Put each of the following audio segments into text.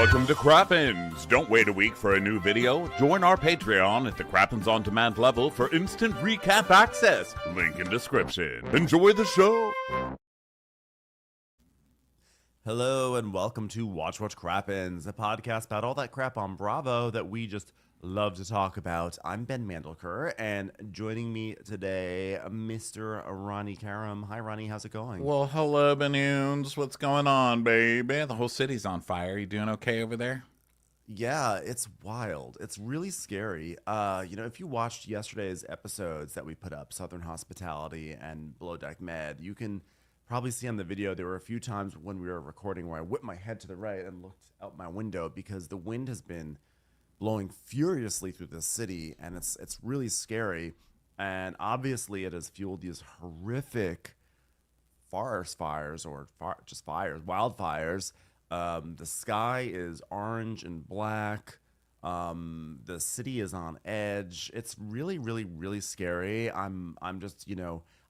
Welcome to Crappens. Don't wait a week for a new video. Join our Patreon at the Crappens On Demand level for instant recap access. Link in description. Enjoy the show. Hello and welcome to Watch Crappens, a podcast about all that crap on Bravo that we just love to talk about. I'm Ben Mandelker, and joining me today, Mr. Ronnie Karam. Hi, Ronnie. How's it going? Well, hello, Banoons. What's going on, baby? The whole city's on fire. You doing okay over there? Yeah, it's wild. It's really scary. If you watched yesterday's episodes that we put up, Southern Hospitality and Below Deck Med, you can probably see on the video there were a few times when we were recording where I whipped my head to the right and looked out my window because the wind has been blowing furiously through the city, and it's really scary. And obviously it has fueled these horrific forest fires or wildfires. The sky is orange and black. The city is on edge. It's really, really, really scary. I'm just,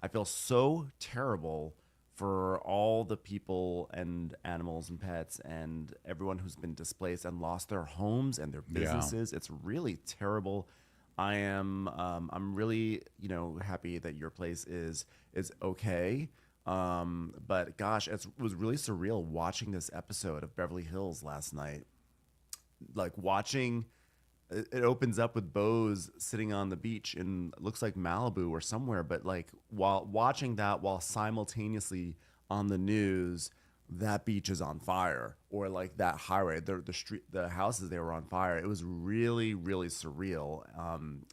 I feel so terrible for all the people and animals and pets and everyone who's been displaced and lost their homes and their businesses. Yeah. It's really terrible. I'm really, happy that your place is okay. But gosh, it was really surreal watching this episode of Beverly Hills last night. Like watching, it opens up with Bose sitting on the beach in, it looks like Malibu or somewhere, but like while watching that, while simultaneously on the news, that beach is on fire, or like that highway, the street, the houses, they were on fire. It was really, really surreal. And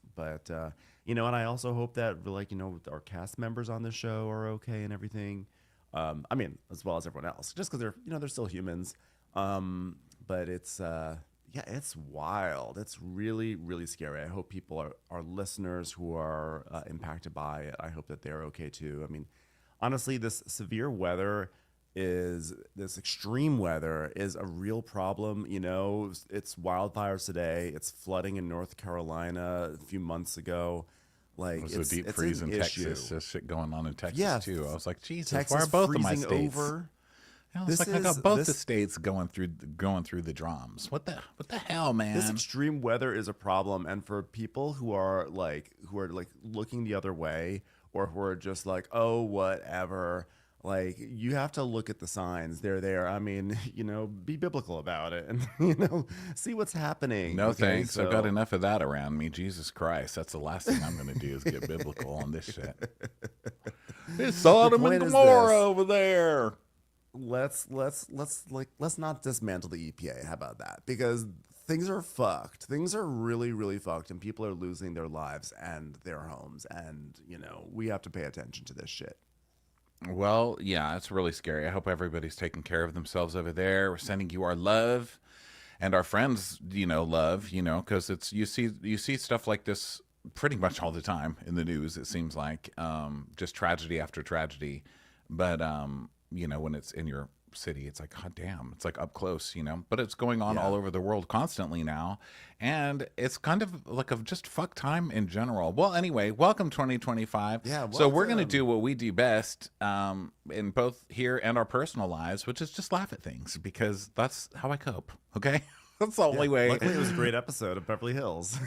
I also hope that our cast members on the show are okay and everything. As well as everyone else, just because they're still humans. But it's it's wild. It's really, really scary. I hope people our listeners who are impacted by it, I hope that they're okay too. I mean, honestly, this extreme weather is a real problem. It's wildfires today. It's flooding in North Carolina a few months ago. Like, it's a deep freeze in Texas. There's shit going on in Texas too. I was like, Jesus, Texas, why are both of my states over? I got both the states going through the drums. What the hell, man? This extreme weather is a problem, and for people who are looking the other way, or who are just like, oh, whatever, like, you have to look at the signs. They're there. I mean, be biblical about it, and see what's happening. No, okay, thanks. So I've got enough of that around me. Jesus Christ, that's the last thing I'm going to do is get biblical on this shit. It's Sodom and Gomorrah over there. Let's not dismantle the EPA. How about that? Because things are fucked. Things are really, really fucked, and people are losing their lives and their homes, and we have to pay attention to this shit. Well, yeah, it's really scary. I hope everybody's taking care of themselves over there. We're sending you our love, and our friends, love, because it's you see stuff like this pretty much all the time in the news. It seems like just tragedy after tragedy, but when it's in your city, it's like, God damn, it's like up close, but it's going on all over the world constantly now. And it's kind of like a just fuck time in general. Well, anyway, welcome 2025. Yeah. Welcome. So we're going to do what we do best in both here and our personal lives, which is just laugh at things, because that's how I cope. Okay. That's the only way. Luckily, it was a great episode of Beverly Hills.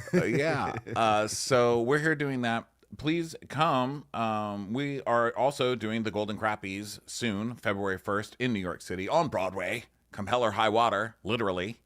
So we're here doing that. Please come. We are also doing the Golden Crappies soon, February 1st in New York City on Broadway. Come hell or high water, literally.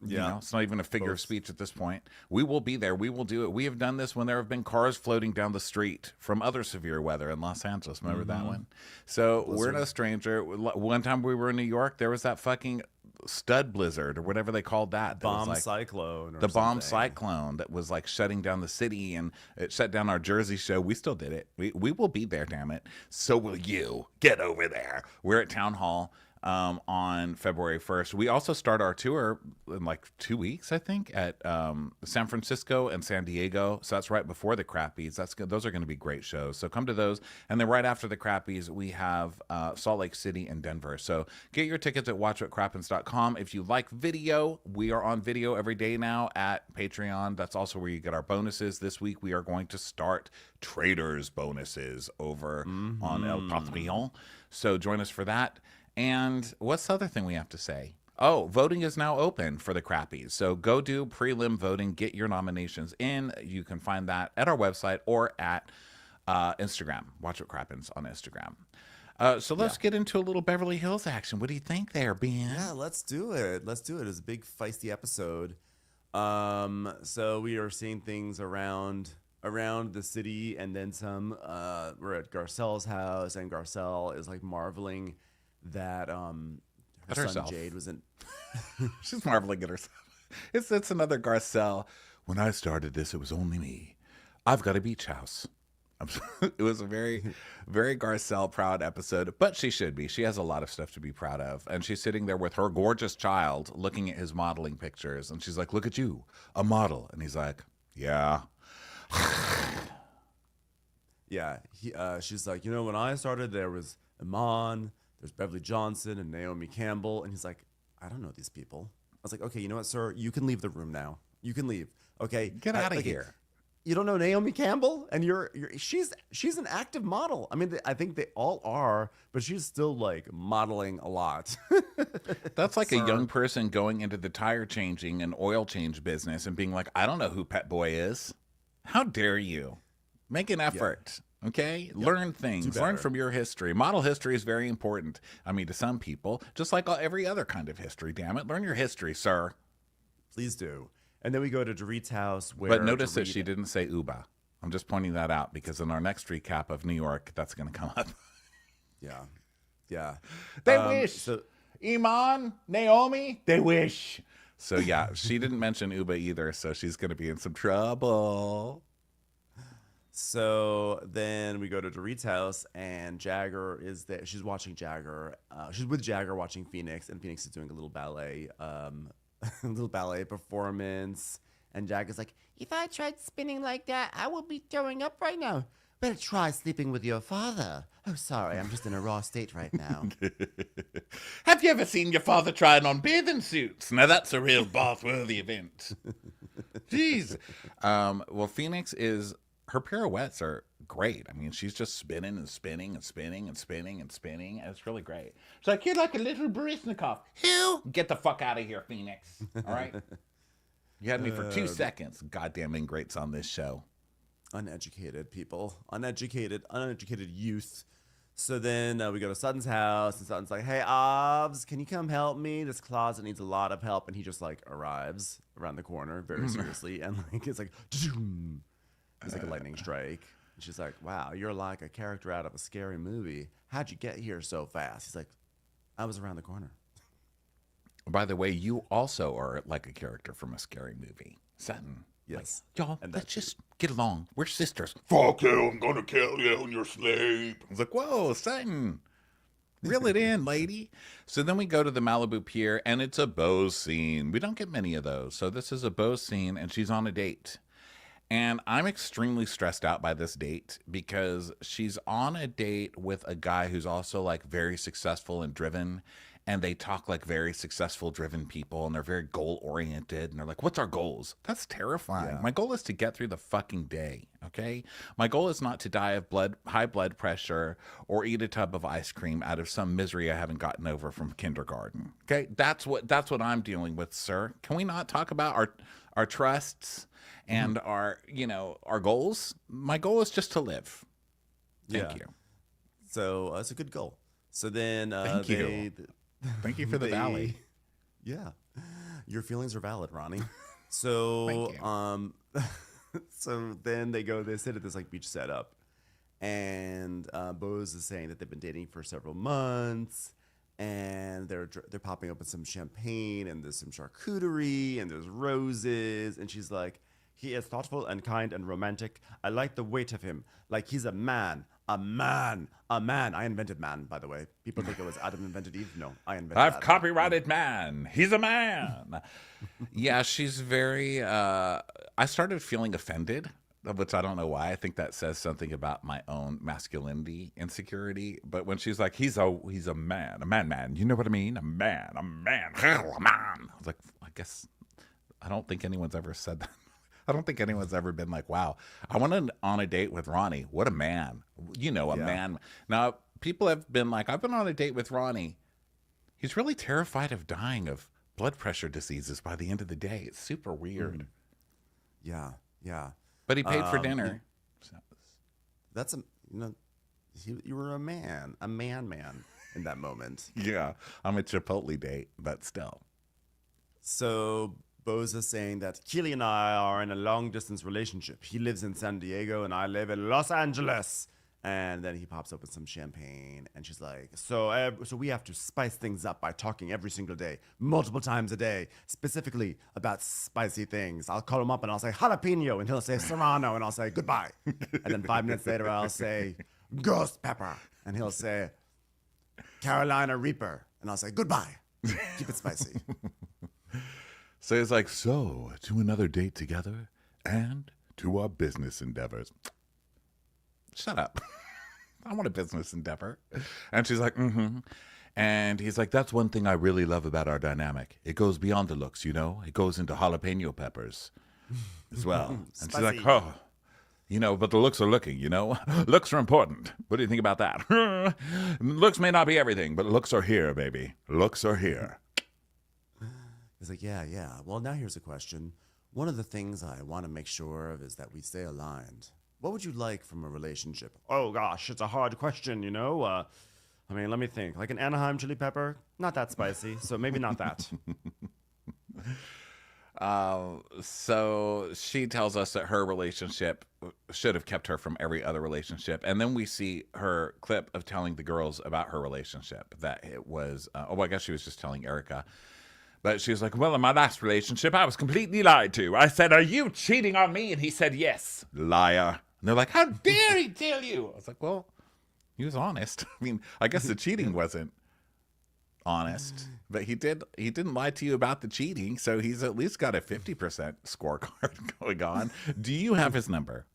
Yeah. It's not even a figure of speech at this point. We will be there. We will do it. We have done this when there have been cars floating down the street from other severe weather in Los Angeles. Remember that one? So we're no stranger. One time we were in New York, there was that fucking stud blizzard or whatever they called that. Bomb cyclone. The bomb cyclone that was like shutting down the city, and it shut down our Jersey show. We still did it. We will be there, damn it. So will you. Get over there. We're at Town Hall on February 1st. We also start our tour in like 2 weeks, I think, at San Francisco and San Diego. So that's right before the Crappies. That's good. Those are going to be great shows. So come to those. And then right after the Crappies, we have Salt Lake City and Denver. So get your tickets at watchwhatcrappens.com. If you like video, we are on video every day now at Patreon. That's also where you get our bonuses. This week, we are going to start Traders bonuses over on El Patreon. So join us for that. And what's the other thing we have to say? Oh, voting is now open for the crappies. So go do prelim voting, get your nominations in. You can find that at our website or at Instagram. Watch What Crappens on Instagram. So let's get into a little Beverly Hills action. What do you think there, Ben? Yeah, let's do it. Let's do it. It's a big feisty episode. So we are seeing things around the city and then some. We're at Garcel's house, and Garcel is like marveling that her At son herself. Jade was in. She's marveling at herself. It's another Garcel. When I started this, it was only me. I've got a beach house. It was a very, very Garcel proud episode, but she should be. She has a lot of stuff to be proud of. And she's sitting there with her gorgeous child looking at his modeling pictures. And she's like, look at you, a model. And he's like, yeah. Yeah, she's like, when I started, there was Iman, there's Beverly Johnson and Naomi Campbell, and he's like, I don't know these people. I was like, okay, you know what, sir, you can leave the room now. You can leave. Okay, Get out of here. You don't know Naomi Campbell, and she's an active model. I mean, I think they all are, but she's still like modeling a lot. That's like a young person going into the tire changing and oil change business and being like, I don't know who Pet Boy is. How dare you? Make an effort. Okay? Learn things. Learn from your history. Model history is very important. I mean, to some people, just like every other kind of history, damn it. Learn your history, sir. Please do. And then we go to Dorit's house where. But notice that she didn't say Uba. I'm just pointing that out because in our next recap of New York, that's going to come up. Yeah. Yeah. They wish. So, Iman, Naomi, they wish. So, yeah, she didn't mention Uba either, so she's going to be in some trouble. So then we go to Dorit's house, and Jagger is there. She's watching Jagger. She's with Jagger watching Phoenix, and Phoenix is doing a little ballet, performance. And Jagger's like, if I tried spinning like that, I would be throwing up right now. Better try sleeping with your father. Oh, sorry, I'm just in a raw state right now. Have you ever seen your father trying on bathing suits? Now that's a real bath-worthy event. Jeez. Well, Phoenix is... Her pirouettes are great. I mean, she's just spinning and spinning and spinning and spinning and spinning. And it's really great. It's like, you're like a little Baryshnikov. Who? Get the fuck out of here, Phoenix. All right? You had me for 2 seconds. Goddamn ingrates on this show. Uneducated people. Uneducated youth. So then we go to Sutton's house, and Sutton's like, hey, Ovs, can you come help me? This closet needs a lot of help. And he just, like, arrives around the corner very seriously. And, like, it's like... It's like a lightning strike. And she's like, wow, you're like a character out of a scary movie. How'd you get here so fast? He's like, I was around the corner. By the way, you also are like a character from a scary movie. Sutton. Yes. Like, y'all, let's just get along. We're sisters. Fuck you, I'm going to kill you in your sleep. I was like, whoa, Sutton. Reel it in, lady. So then we go to the Malibu Pier, and it's a Bose scene. We don't get many of those. So this is a Bose scene, and she's on a date. And I'm extremely stressed out by this date because she's on a date with a guy who's also like very successful and driven. And they talk like very successful, driven people, and they're very goal oriented. And they're like, what's our goals? That's terrifying. My goal is to get through the fucking day. Okay. My goal is not to die of high blood pressure or eat a tub of ice cream out of some misery I haven't gotten over from kindergarten. Okay. That's what I'm dealing with, sir. Can we not talk about our trusts and our goals? My goal is just to live. Thank you. So it's a good goal. So then Thank you. Thank you for the valley. Yeah. Your feelings are valid, Ronnie. So Thank you. So then they sit at this like beach setup, and Bose is saying that they've been dating for several months, and they're popping open some champagne, and there's some charcuterie, and there's roses, and she's like, he is thoughtful and kind and romantic. I like the weight of him. Like he's a man. A man. I invented man, by the way. People think it was Adam invented Eve. No, I invented I've Adam. copyrighted man. He's a man. Yeah, she's very... I started feeling offended, which I don't know why. I think that says something about my own masculinity insecurity. But when she's like, he's a man. A man. You know what I mean? A man. Hell, a man. I was like, I guess... I don't think anyone's ever said that. I don't think anyone's ever been like, wow, I went on a date with Ronnie. What a man. A man. Now, people have been like, I've been on a date with Ronnie. He's really terrified of dying of blood pressure diseases by the end of the day. It's super weird. Yeah, yeah. But he paid for dinner. So. That's you were a man in that moment. Yeah, I'm a Chipotle date, but still. So Bose is saying that Keely and I are in a long distance relationship. He lives in San Diego and I live in Los Angeles. And then he pops open some champagne, and she's like, so we have to spice things up by talking every single day, multiple times a day, specifically about spicy things. I'll call him up and I'll say jalapeno, and he'll say serrano, and I'll say goodbye. And then 5 minutes later, I'll say ghost pepper, and he'll say Carolina Reaper, and I'll say goodbye. Keep it spicy. So he's like, so to another date together and to our business endeavors. Shut up. I want a business endeavor. And she's like, mm-hmm. And he's like, that's one thing I really love about our dynamic. It goes beyond the looks, you know? It goes into jalapeno peppers as well. And she's like, oh, you know, but the looks are looking, you know? Looks are important. What do you think about that? Looks may not be everything, but looks are here, baby. Looks are here. He's like, yeah. Well, now here's a question. One of the things I want to make sure of is that we stay aligned. What would you like from a relationship? Oh, gosh, it's a hard question, you know? I mean, let me think. Like an Anaheim chili pepper? Not that spicy, so maybe not that. So she tells us that her relationship should have kept her from every other relationship. And then we see her clip of telling the girls about her relationship, that it was, I guess she was just telling Erica. But she was like, well, in my last relationship, I was completely lied to. I said, are you cheating on me? And he said, yes. Liar. And they're like, how dare he tell you? I was like, well, he was honest. I mean, I guess the cheating wasn't honest, but he didn't lie to you about the cheating. So he's at least got a 50% scorecard going on. Do you have his number?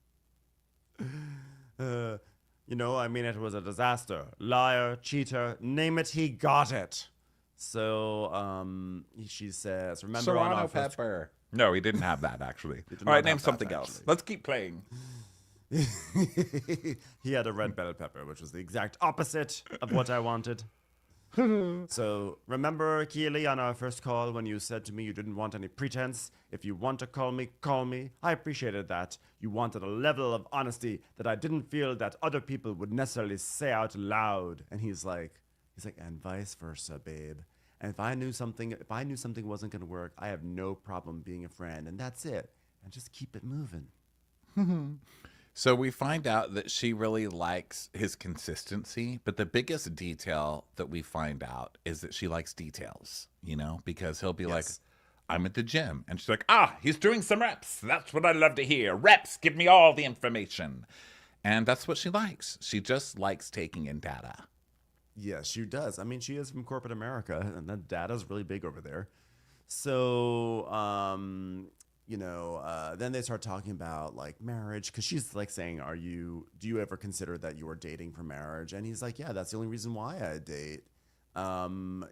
You know, I mean, it was a disaster. Liar, cheater, name it, he got it. So she says, remember Serrano on our pepper. No, he didn't have that, actually. All right, name something else. Let's keep playing. He had a red bell pepper, which was the exact opposite of what I wanted. So remember, Keely, on our first call when you said to me you didn't want any pretense? If you want to call me, call me. I appreciated that. You wanted a level of honesty that I didn't feel that other people would necessarily say out loud. And he's like, and vice versa, babe. And if I knew something wasn't going to work, I have no problem being a friend. And that's it. And just keep it moving. So we find out that she really likes his consistency, but the biggest detail that we find out is that she likes details, you know, because he'll be like, I'm at the gym. And she's like, he's doing some reps. That's what I love to hear. Reps, give me all the information. And that's what she likes. She just likes taking in data. Yes, she does. I mean, she is from corporate America, and that data's really big over there. So, then they start talking about like marriage, because she's like saying, do you ever consider that you are dating for marriage? And he's like, yeah, that's the only reason why I date. And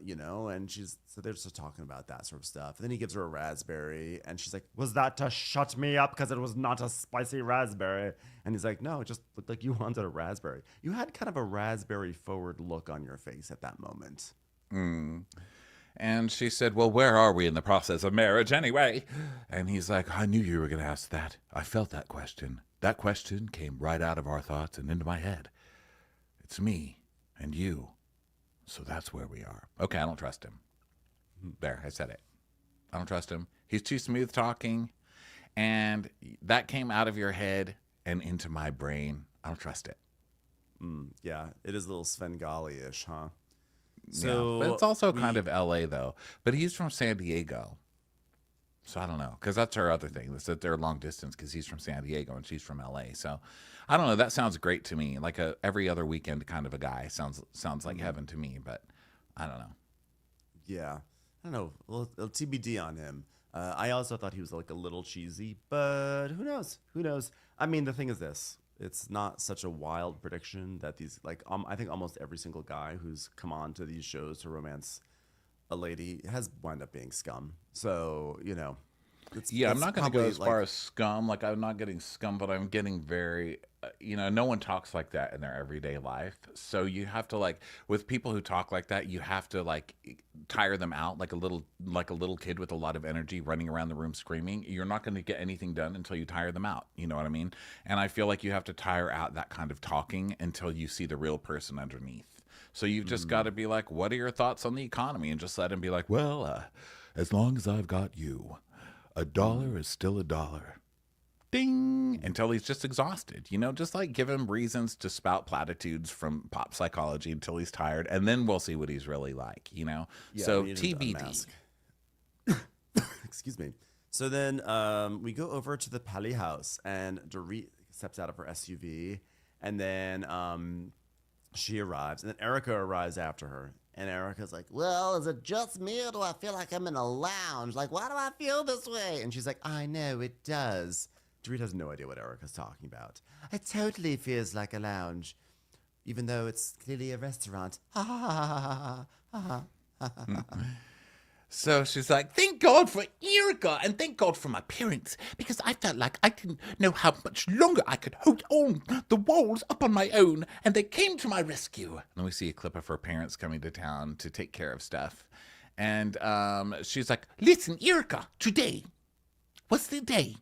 so they're just talking about that sort of stuff. And then he gives her a raspberry, and she's like, was that to shut me up because it was not a spicy raspberry? And he's like, no, it just looked like you wanted a raspberry. You had kind of a raspberry forward look on your face at that moment. And she said, well, where are we in the process of marriage anyway? And he's like, I knew you were going to ask that. I felt that question. That question came right out of our thoughts and into my head. It's me and you. So that's where we are. Okay, I don't trust him. There, I said it. I don't trust him. He's too smooth talking. And that came out of your head and into my brain. I don't trust it. Yeah, it is a little Svengali-ish, huh? So, yeah, but it's also kind of LA, though. But he's from San Diego. So I don't know. Because that's her other thing. That's that they're long distance because he's from San Diego and she's from LA. So I don't know. That sounds great to me. Like a every other weekend kind of a guy. Sounds like heaven to me. But I don't know. Yeah. I don't know. Well, TBD on him. I also thought he was like a little cheesy. But who knows? Who knows? I mean, the thing is this. It's not such a wild prediction that these, I think almost every single guy who's come on to these shows to romance a lady has wound up being scum. So, Yeah, I'm It's not going to go probably as far as scum. Like, I'm not getting scum, but I'm getting very, no one talks like that in their everyday life. So you have to like, with people who talk like that, you have to like tire them out like a little kid with a lot of energy running around the room screaming. You're not going to get anything done until you tire them out. You know what I mean? And I feel like you have to tire out that kind of talking until you see the real person underneath. So you've just got to be like, what are your thoughts on the economy? And just let him be like, well, as long as I've got you. $1 is still $1. Ding! Until he's just exhausted. Just like give him reasons to spout platitudes from pop psychology until he's tired, and then we'll see what he's really like, Yeah, So we need him to TBD. unmask. Excuse me. So then we go over to the Pelly house, and Dorit steps out of her SUV, and then she arrives, and then Erica arrives after her. And Erica's like, well, is it just me, or do I feel like I'm in a lounge? Like, why do I feel this way? And she's like, I know, it does. Dorit has no idea what Erica's talking about. It totally feels like a lounge, even though it's clearly a restaurant. Ha ha ha ha ha ha ha ha. So she's like, thank God for Erica and thank God for my parents, because I felt like I didn't know how much longer I could hold on the walls up on my own, and they came to my rescue. And then we see a clip of her parents coming to town to take care of stuff. And she's like, listen, Erica, today was the day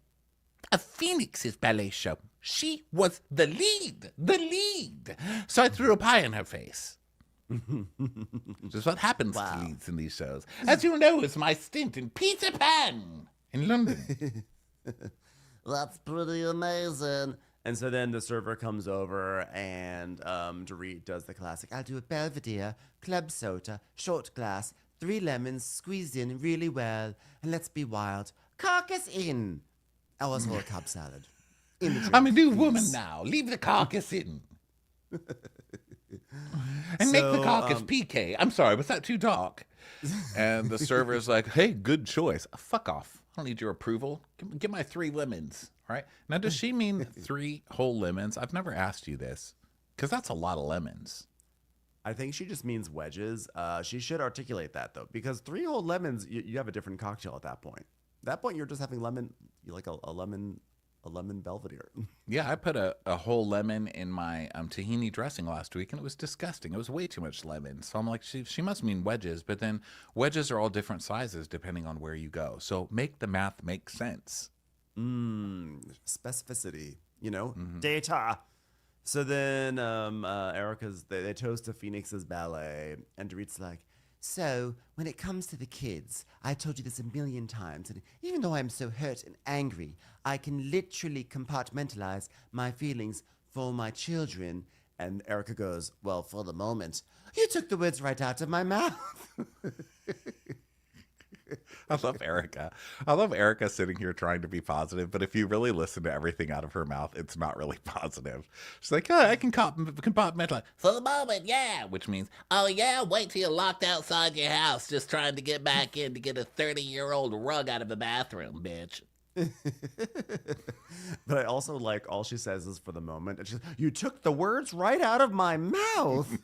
of Phoenix's ballet show. She was the lead. So I threw a pie in her face. Just what happens to leads in these shows. As you know, it's my stint in Peter Pan in London. That's pretty amazing. And so then the server comes over, and Dorit does the classic. I'll do a Belvedere, club soda, short glass, 3 lemons squeezed in really well, and let's be wild. Carcass in. Ours whole Cobb salad. I'm a new woman now. Leave the carcass in. And make the carcass PK. I'm sorry, was that too dark? And the server's like, hey, good choice. Fuck off. I don't need your approval. Get my 3 lemons. All right. Now, does she mean 3 whole lemons? I've never asked you this, because that's a lot of lemons. I think she just means wedges. She should articulate that, though, because 3 whole lemons, you have a different cocktail at that point. At that point, you're just having lemon, like a lemon Belvedere. Yeah, I put a whole lemon in my tahini dressing last week, and it was disgusting. It was way too much lemon. So I'm like, she must mean wedges, but then wedges are all different sizes depending on where you go. So make the math make sense. Specificity, data. So then Erica's, they toast to Phoenix's ballet, and Dorit's like, so, when it comes to the kids, I've told you this a million times, and even though I'm so hurt and angry, I can literally compartmentalize my feelings for my children. And Erica goes, well, for the moment, you took the words right out of my mouth. I love Erica. I love Erica sitting here trying to be positive, but if you really listen to everything out of her mouth, it's not really positive. She's like, oh, I can compartmentalize. For the moment, yeah. Which means, oh, yeah, wait till you're locked outside your house just trying to get back in to get a 30-year-old rug out of the bathroom, bitch. But I also like all she says is for the moment. And she's, you took the words right out of my mouth.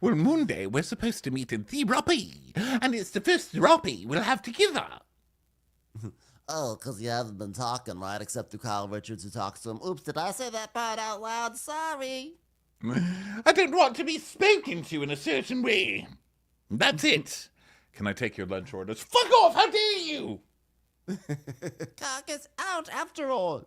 Well, Monday, we're supposed to meet in the RHOBH, and it's the first RHOBH we'll have together. Oh, because you haven't been talking, right? Except through Kyle Richards who talks to him. Oops, did I say that part out loud? Sorry. I don't want to be spoken to in a certain way. That's it. Can I take your lunch orders? Fuck off! How dare you! Cock is out after all.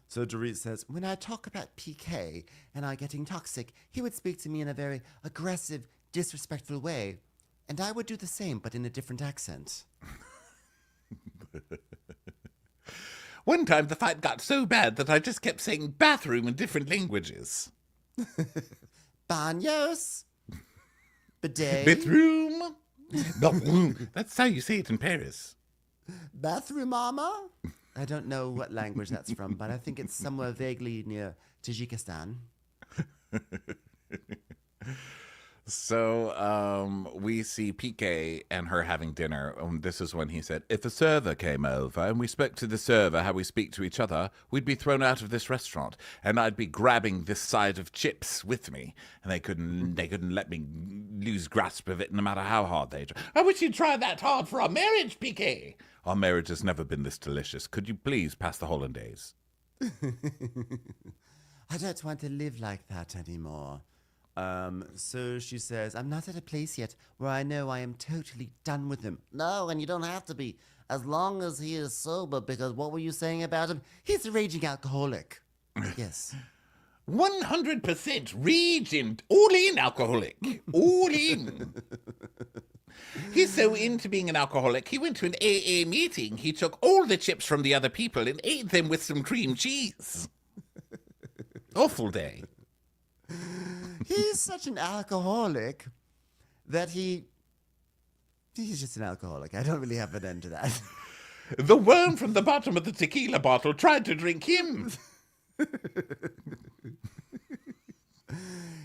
So Dorit says, when I talk about PK and I getting toxic, he would speak to me in a very aggressive, disrespectful way. And I would do the same, but in a different accent. One time the fight got so bad that I just kept saying bathroom in different languages. Baños. Bidet. Bathroom. Bathroom. That's how you say it in Paris. Bathroom mama? I don't know what language that's from, but I think it's somewhere vaguely near Tajikistan. So we see PK and her having dinner. And this is when he said, if a server came over and we spoke to the server how we speak to each other, we'd be thrown out of this restaurant. And I'd be grabbing this side of chips with me. And they couldn't let me lose grasp of it no matter how hard they try. I wish you'd try that hard for our marriage, PK. Our marriage has never been this delicious. Could you please pass the hollandaise? I don't want to live like that anymore. So she says, I'm not at a place yet where I know I am totally done with him. No, and you don't have to be, as long as he is sober, because what were you saying about him? He's a raging alcoholic. Yes. 100% raging, all in alcoholic. All in. He's so into being an alcoholic, he went to an AA meeting. He took all the chips from the other people and ate them with some cream cheese. Awful day. He's such an alcoholic that he's just an alcoholic. I don't really have an end to that. The worm from the bottom of the tequila bottle tried to drink him.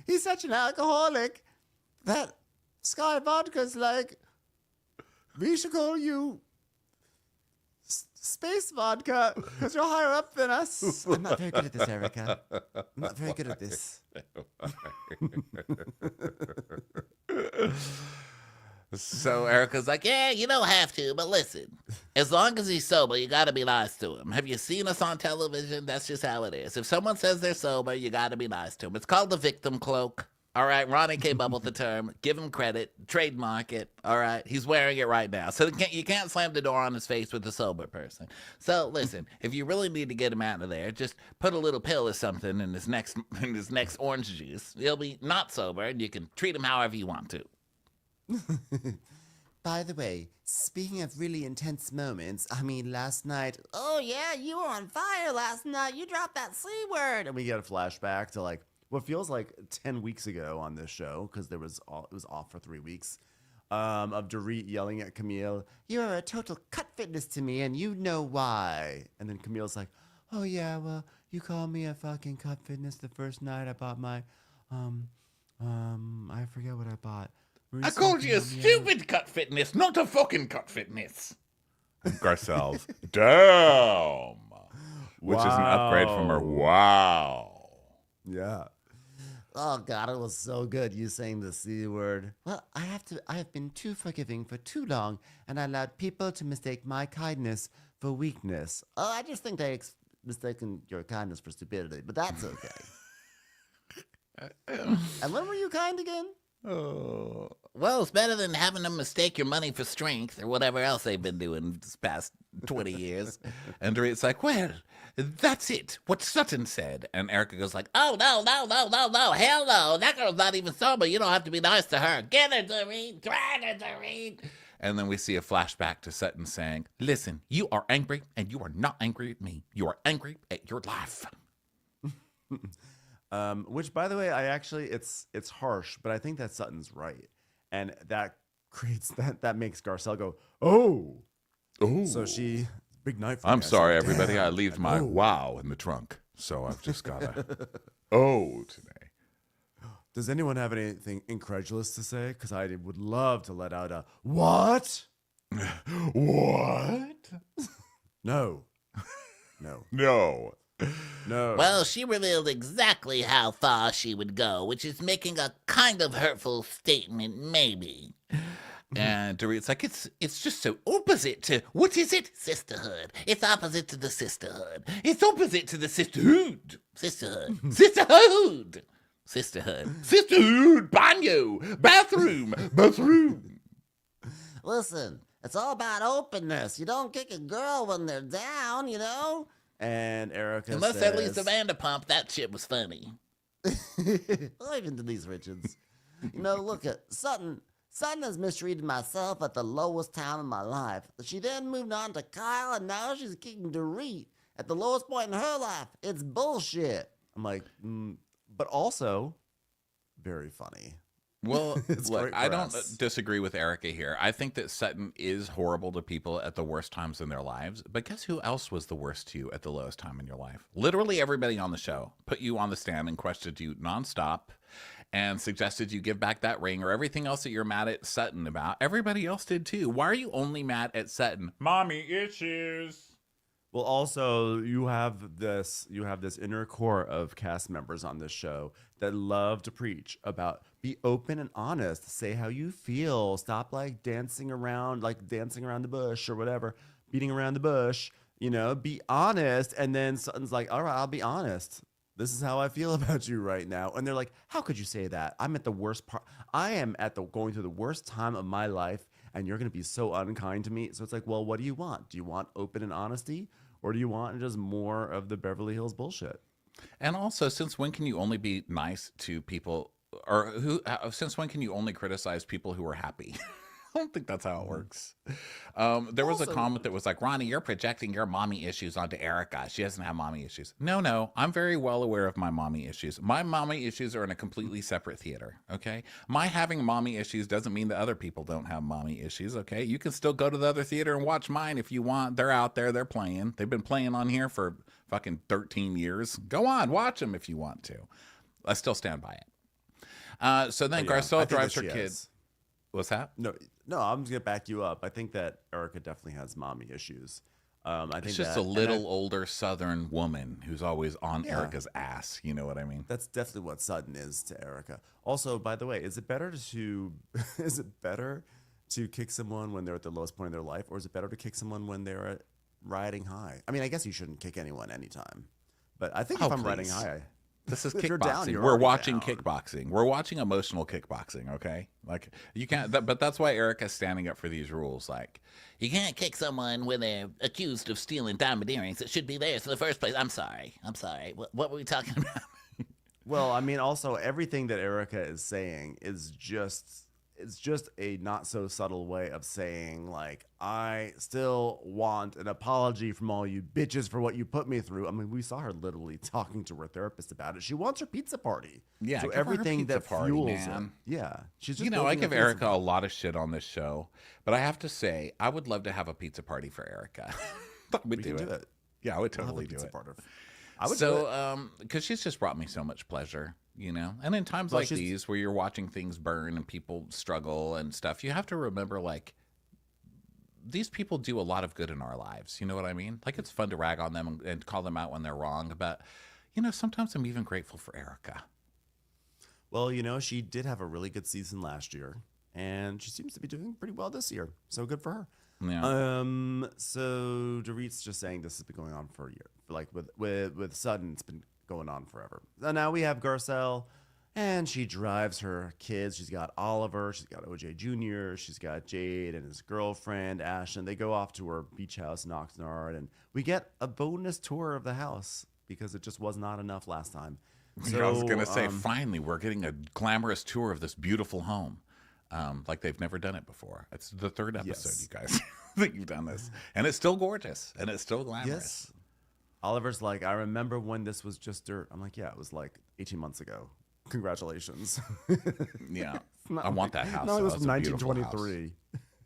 He's such an alcoholic that Sky Vodka's like, we should call you Space Vodka because you're higher up than us. I'm not very good at this, Erica. I'm not very good at this. So Erica's like, yeah, you don't have to, but listen, as long as he's sober, you gotta be nice to him. Have you seen us on television? That's just how it is. If someone says they're sober, you gotta be nice to him. It's called the victim cloak. All right, Ronnie came up with the term. Give him credit. Trademark it. All right, he's wearing it right now. So you can't slam the door on his face with a sober person. So listen, if you really need to get him out of there, just put a little pill or something in his next orange juice. He'll be not sober, and you can treat him however you want to. By the way, speaking of really intense moments, I mean, last night, oh yeah, you were on fire last night. You dropped that C word. And we get a flashback to like what feels like 10 weeks ago on this show, because it was off for 3 weeks, of Dorit yelling at Camille, you're a total cut fitness to me, and you know why. And then Camille's like, oh yeah, well, you called me a fucking cut fitness the first night I bought my, I forget what I bought. I called you a stupid cut fitness, not a fucking cut fitness. Garcel's, damn. Which is an upgrade from her, wow. Yeah. Oh God, it was so good. You saying the C word. Well, I have been too forgiving for too long, and I allowed people to mistake my kindness for weakness. Oh, I just think they mistaken your kindness for stupidity, but that's okay. And when were you kind again? Oh. Well, it's better than having them mistake your money for strength or whatever else they've been doing this past 20 years. And Dorit's like, well, that's it, what Sutton said. And Erica goes like, oh, no, hell no. That girl's not even sober. You don't have to be nice to her. Get her, Dorit. Drag her, Dorit. And then we see a flashback to Sutton saying, listen, you are angry, and you are not angry at me. You are angry at your life. Which, by the way, it's harsh, but I think that Sutton's right. And that creates, that makes Garcelle go, oh. So she, big night for I'm me. sorry, said, everybody. damn. I left my wow in the trunk. So I've just got a today. Does anyone have anything incredulous to say? Because I would love to let out a, what? What? No. Well, she revealed exactly how far she would go, which is making a kind of hurtful statement, maybe. And Dorit's like, it's just so opposite to, what is it? Sisterhood. It's opposite to the sisterhood. It's opposite to the sisterhood. Sisterhood. Banyo. Bathroom. Listen, it's all about openness. You don't kick a girl when they're down, you know? And Erica Unless says, that leads to Vanderpump, that shit was funny. or even Denise Richards. You know, look at Sutton has mistreated myself at the lowest time in my life. She then moved on to Kyle, and now she's kicking Dorit at the lowest point in her life. It's bullshit. I'm like, but also very funny. Well, look, I don't us. disagree with Erica here. I think that Sutton is horrible to people at the worst times in their lives. But guess who else was the worst to you at the lowest time in your life? Literally everybody on the show put you on the stand and questioned you nonstop and suggested you give back that ring or everything else that you're mad at Sutton about. Everybody else did too. Why are you only mad at Sutton? Mommy issues. Well, also you have this inner core of cast members on this show that love to preach about be open and honest, say how you feel, stop like dancing around the bush or whatever, beating around the bush, be honest. And then Sutton's like, all right, I'll be honest. This is how I feel about you right now. And they're like, how could you say that? I'm at the worst part. I am going through the worst time of my life, and you're going to be so unkind to me. So it's like, well, what do you want? Do you want open and honesty? Or do you want just more of the Beverly Hills bullshit? And also, since when can you only be nice to people, or since when can you only criticize people who are happy? I don't think that's how it works. There was a comment that was like, Ronnie, you're projecting your mommy issues onto Erica. She doesn't have mommy issues. No, I'm very well aware of my mommy issues. My mommy issues are in a completely separate theater, okay? My having mommy issues doesn't mean that other people don't have mommy issues, okay? You can still go to the other theater and watch mine if you want. They're out there. They're playing. They've been playing on here for fucking 13 years. Go on, watch them if you want to. I still stand by it. So then Garcelle drives her kid. What's that? No, I'm just gonna back you up. I think that Erica definitely has mommy issues. I think it's just a little older Southern woman who's always on Erica's ass. You know what I mean? That's definitely what Sutton is to Erica. Also, by the way, is it better to kick someone when they're at the lowest point in their life, or is it better to kick someone when they're riding high? I mean, I guess you shouldn't kick anyone anytime, but I think if I'm riding high. This is If you're down, kickboxing. you're We're already watching down. kickboxing. We're watching emotional kickboxing, okay? Like, you can't, but that's why Erica's standing up for these rules. Like, you can't kick someone when they're accused of stealing diamond earrings. It should be theirs in the first place. I'm sorry. What were we talking about? Well, I mean, also everything that Erica is saying is it's just a not so subtle way of saying, like, I still want an apology from all you bitches for what you put me through. I mean, we saw her literally talking to her therapist about it. She wants her pizza party. Yeah, so give her her everything pizza that party, fuels man. it. Yeah, she's just I building give pizza Erica party. a lot of shit on this show, but I have to say, I would love to have a pizza party for Erica. I would We can do it. Yeah, I would We'll have a totally do pizza it. party. I would do it. Because she's just brought me so much pleasure, And in times Well, like these where you're watching things burn and people struggle and stuff, you have to remember, like, these people do a lot of good in our lives. You know what I mean? Like, it's fun to rag on them and call them out when they're wrong. But, sometimes I'm even grateful for Erica. Well, she did have a really good season last year, and she seems to be doing pretty well this year. So good for her. Yeah. So Dorit's just saying this has been going on for a year. Like with Sutton, it's been going on forever. So now we have Garcelle, and she drives her kids. She's got Oliver, she's got OJ Jr., she's got Jade and his girlfriend Ashton. They go off to her beach house in Oxnard, and we get a bonus tour of the house because it just was not enough last time. So I was gonna say, finally, we're getting a glamorous tour of this beautiful home. Like they've never done it before. It's the third episode, Yes. you guys, that you've done this. And it's still gorgeous. And it's still glamorous. Yes. Oliver's like, I remember when this was just dirt. I'm like, yeah, it was like 18 months ago. Congratulations. Yeah. I want that house. No, it was That's a beautiful 1923.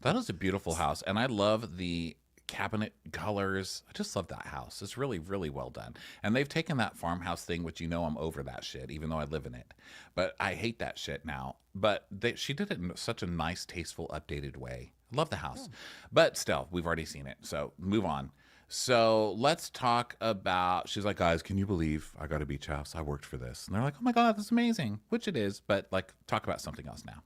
That is a beautiful house. And I love the cabinet colors. I just love that house. It's really, really well done. And they've taken that farmhouse thing, which I'm over that shit, even though I live in it. But I hate that shit now. But she did it in such a nice, tasteful, updated way. I love the house. But still, we've already seen it. So move on. So let's talk about, she's like, guys, can you believe I got a beach house? I worked for this. And they're like, oh my God, that's amazing, which it is. But like, talk about something else now.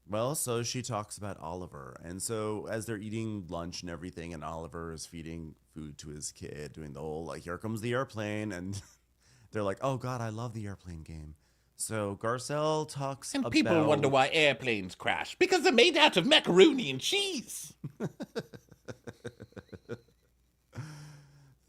Well, so she talks about Oliver. And so as they're eating lunch and everything, and Oliver is feeding food to his kid, doing the whole, like, here comes the airplane. And they're like, oh God, I love the airplane game. So Garcelle talks And about... people wonder why airplanes crash. Because they're made out of macaroni and cheese.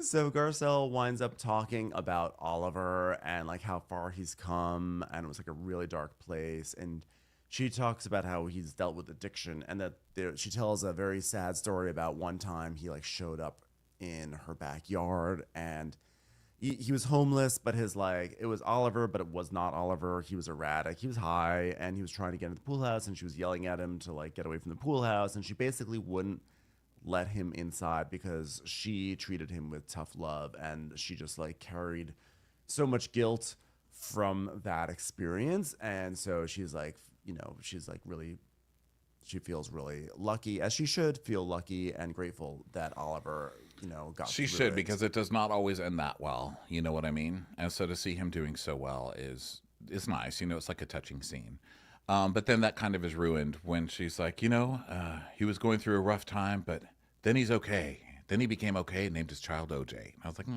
So Garcelle winds up talking about Oliver and like how far he's come, and it was like a really dark place. And she talks about how he's dealt with addiction, and that she tells a very sad story about one time he like showed up in her backyard, and he was homeless, but it was Oliver, but it was not Oliver. He was erratic. He was high, and he was trying to get into the pool house, and she was yelling at him to like get away from the pool house, and she basically wouldn't let him inside because she treated him with tough love, and she just like carried so much guilt from that experience. And so she's like, she's like really, she feels really lucky, as she should feel lucky and grateful that Oliver, got She through should, it. because it does not always end that well. You know what I mean? And so to see him doing so well is nice. It's like a touching scene. But then that kind of is ruined when she's like, he was going through a rough time, but then he's okay. Then he became okay and named his child OJ. And I was like,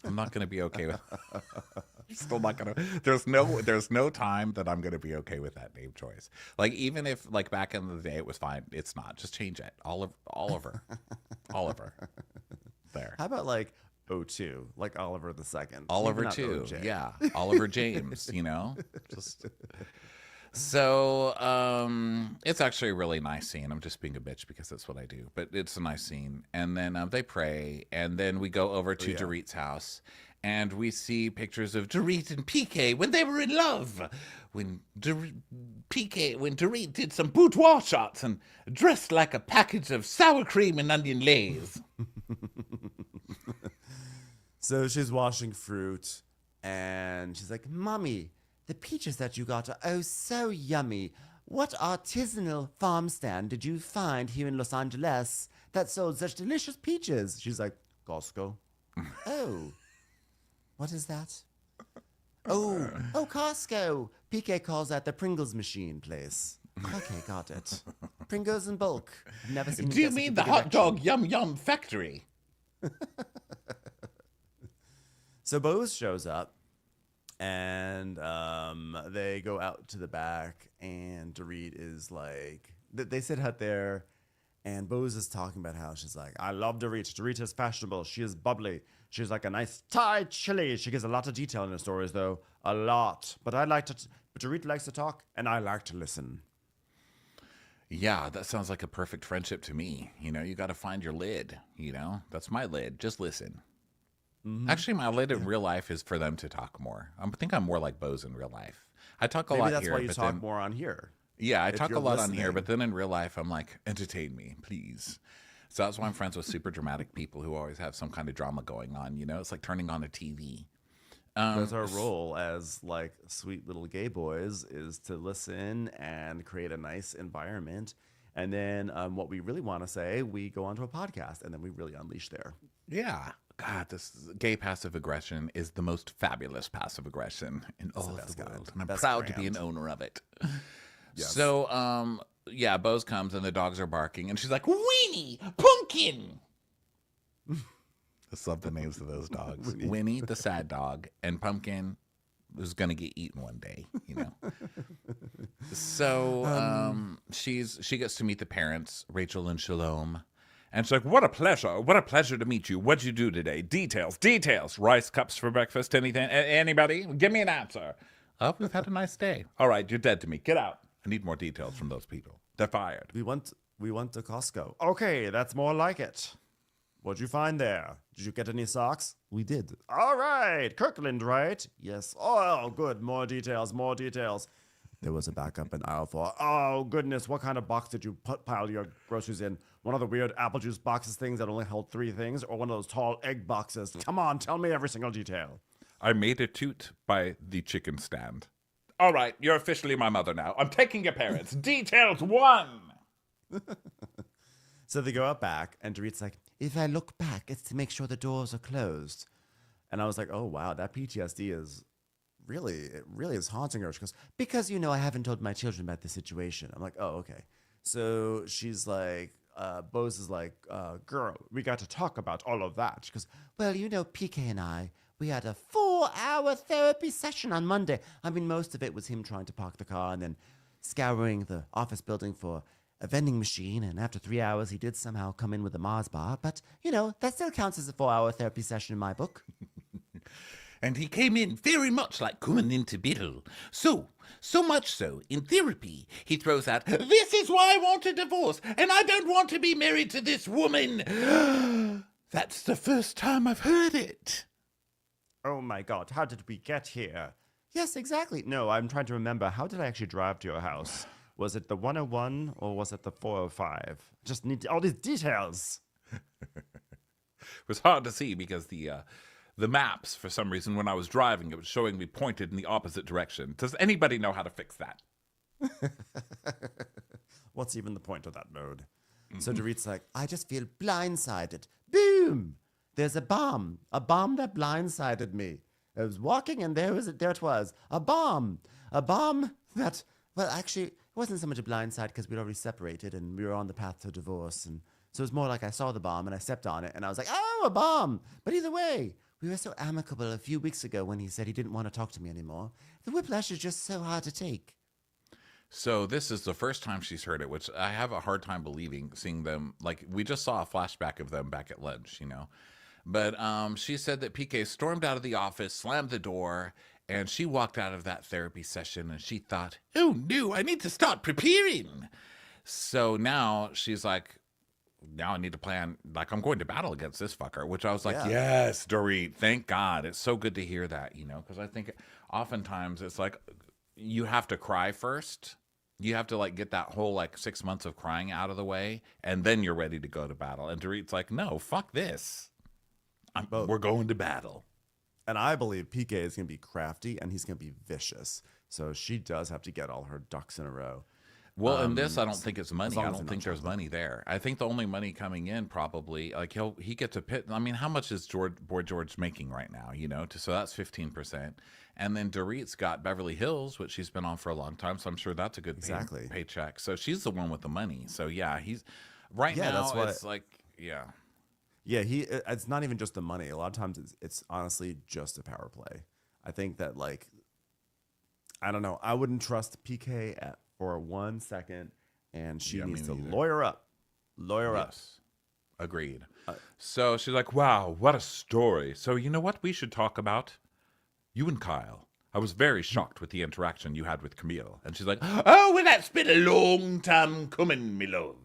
I'm not going to be okay with. I'm still not going to. There's no time that I'm going to be okay with that name choice. Like, even if like back in the day it was fine, it's not. Just change it. Oliver. Oliver. There. How about like O2, like Oliver the Second? Oliver Maybe not too. OJ. Yeah. Oliver James, Just so it's actually a really nice scene. I'm just being a bitch because that's what I do. But it's a nice scene. And then they pray, and then we go over to Dorit's house, and we see pictures of Dorit and PK when they were in love. When Dorit did some boudoir shots and dressed like a package of sour cream and onion lays. So she's washing fruit, and she's like, Mommy, the peaches that you got are oh so yummy. What artisanal farm stand did you find here in Los Angeles that sold such delicious peaches? She's like, Costco. Oh, what is that? Oh, Costco. PK calls that the Pringles machine place. Okay, got it. Pringles in bulk. I've never seen. Do you mean the hot dog yum yum factory? So Bose shows up, and they go out to the back, and Dorit is like, they sit out there, and Bose is talking about how she's like, I love Dorit. Dorit is fashionable. She is bubbly. She's like a nice Thai chili. She gives a lot of detail in her stories, though. A lot. But Dorit likes to talk, and I like to listen. Yeah, that sounds like a perfect friendship to me. You got to find your lid. That's my lid. Just listen. Mm-hmm. Actually, my lid in real life is for them to talk more. I think I'm more like Bose in real life. I talk a lot here. Maybe that's why you talk more on here. Yeah, I talk a lot on here, but then in real life, I'm like, entertain me, please. So that's why I'm friends with super dramatic people who always have some kind of drama going on. It's like turning on a TV. That's our role as like sweet little gay boys, is to listen and create a nice environment. And then what we really want to say, we go onto a podcast, and then we really unleash there. Yeah. God, this gay passive aggression is the most fabulous passive aggression in all of the world. And I'm proud to be an owner of it. Yes. So, Bose comes and the dogs are barking, and she's like, Winnie, Pumpkin. I love the names of those dogs. Winnie, the sad dog, and Pumpkin, who's going to get eaten one day, So she gets to meet the parents, Rachel and Shalom. And she's like, what a pleasure to meet you. What'd you do today? Details. Rice cups for breakfast, anything? Anybody? Give me an answer. Oh, we've had a nice day. All right, you're dead to me. Get out. I need more details from those people. They're fired. We went to Costco. Okay, that's more like it. What'd you find there? Did you get any socks? We did. All right, Kirkland, right? Yes. Oh, good. More details. There was a backup in aisle 4. Oh, goodness. What kind of box did you pile your groceries in? One of the weird apple juice boxes things that only held 3 things? Or one of those tall egg boxes? Come on, tell me every single detail. I made a toot by the chicken stand. All right, you're officially my mother now. I'm taking your parents. Details 1. So they go out back, and Dorit's like, if I look back, it's to make sure the doors are closed. And I was like, oh, wow, that PTSD is... it really is haunting her. She goes, because, I haven't told my children about the situation. I'm like, oh, okay. So she's like, Bose is like, girl, we got to talk about all of that. She goes, well, PK and I, we had a 4-hour therapy session on Monday. I mean, most of it was him trying to park the car and then scouring the office building for a vending machine. And after 3 hours, he did somehow come in with a Mars bar. But, that still counts as a 4-hour therapy session in my book. And he came in very much like coming into battle. So much so, in therapy, he throws out, this is why I want a divorce, and I don't want to be married to this woman. That's the first time I've heard it. Oh my God, how did we get here? Yes, exactly. No, I'm trying to remember, how did I actually drive to your house? Was it the 101 or was it the 405? Just need all these details. It was hard to see because the the maps, for some reason, when I was driving, it was showing me pointed in the opposite direction. Does anybody know how to fix that? What's even the point of that mode? So Dorit's like, I just feel blindsided. Boom! There's a bomb that blindsided me. I was walking and there it was, a bomb that, well, actually, it wasn't so much a blindside because we'd already separated and we were on the path to divorce. And so it was more like I saw the bomb and I stepped on it and I was like, oh, a bomb. But either way, we were so amicable a few weeks ago when he said he didn't want to talk to me anymore. The whiplash is just so hard to take. So this is the first time she's heard it, which I have a hard time believing, seeing them, like, we just saw a flashback of them back at lunch, you know. But she said that PK stormed out of the office, slammed the door, and she walked out of that therapy session and she thought, oh no, I need to start preparing. So now she's like, now I need to plan, like, I'm going to battle against this fucker, which I was like, yes, Dorit, thank God. It's so good to hear that, you know, because I think oftentimes it's like you have to cry first. You have to, like, get that whole, like, 6 months of crying out of the way, and then you're ready to go to battle. And Dorit's like, no, fuck this. We're going to battle. And I believe PK is going to be crafty and he's going to be vicious. So she does have to get all her ducks in a row. Well, in this, I don't think it's money. I don't think there's money there. I think the only money coming in probably, like, he gets a pit. I mean, how much is Boy George making right now, you know? So that's 15%. And then Dorit's got Beverly Hills, which she's been on for a long time. So I'm sure that's a good paycheck. So she's the one with the money. So yeah, he's right now. That's why it's like, yeah. Yeah, it's not even just the money. A lot of times it's honestly just a power play. I think that, like, I don't know. I wouldn't trust PK for 1 second, and she needs to lawyer up. Agreed. So she's like, wow, what a story. So you know what we should talk about? You and Kyle. I was very shocked with the interaction you had with Camille. And she's like, oh, well, that's been a long time coming, me love.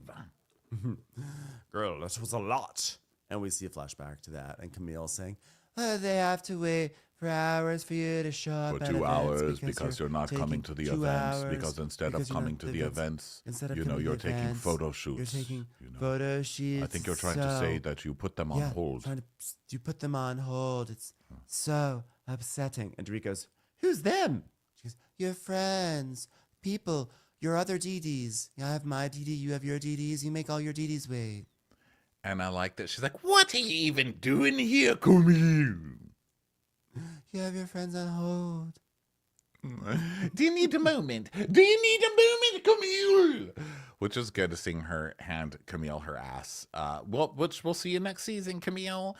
Girl, that was a lot. And we see a flashback to that. And Camille saying, oh, they have to wait for hours for you to show up. For 2 hours because you're not coming to the events. Because instead of coming to the events, you know, you're taking photo shoots. You're taking photo shoots. I think you're trying to say that you put them on hold. You put them on hold. It's so upsetting. And Dorit goes, who's them? She goes, your friends, people, your other DDs. I have my DD, you have your DDs. You make all your DDs wait. And I like that. She's like, what are you even doing here, Camille? You have your friends on hold. Do you need a moment? Do you need a moment, Camille? Which is good to seeing her hand Camille her ass. Which we'll see you next season, Camille.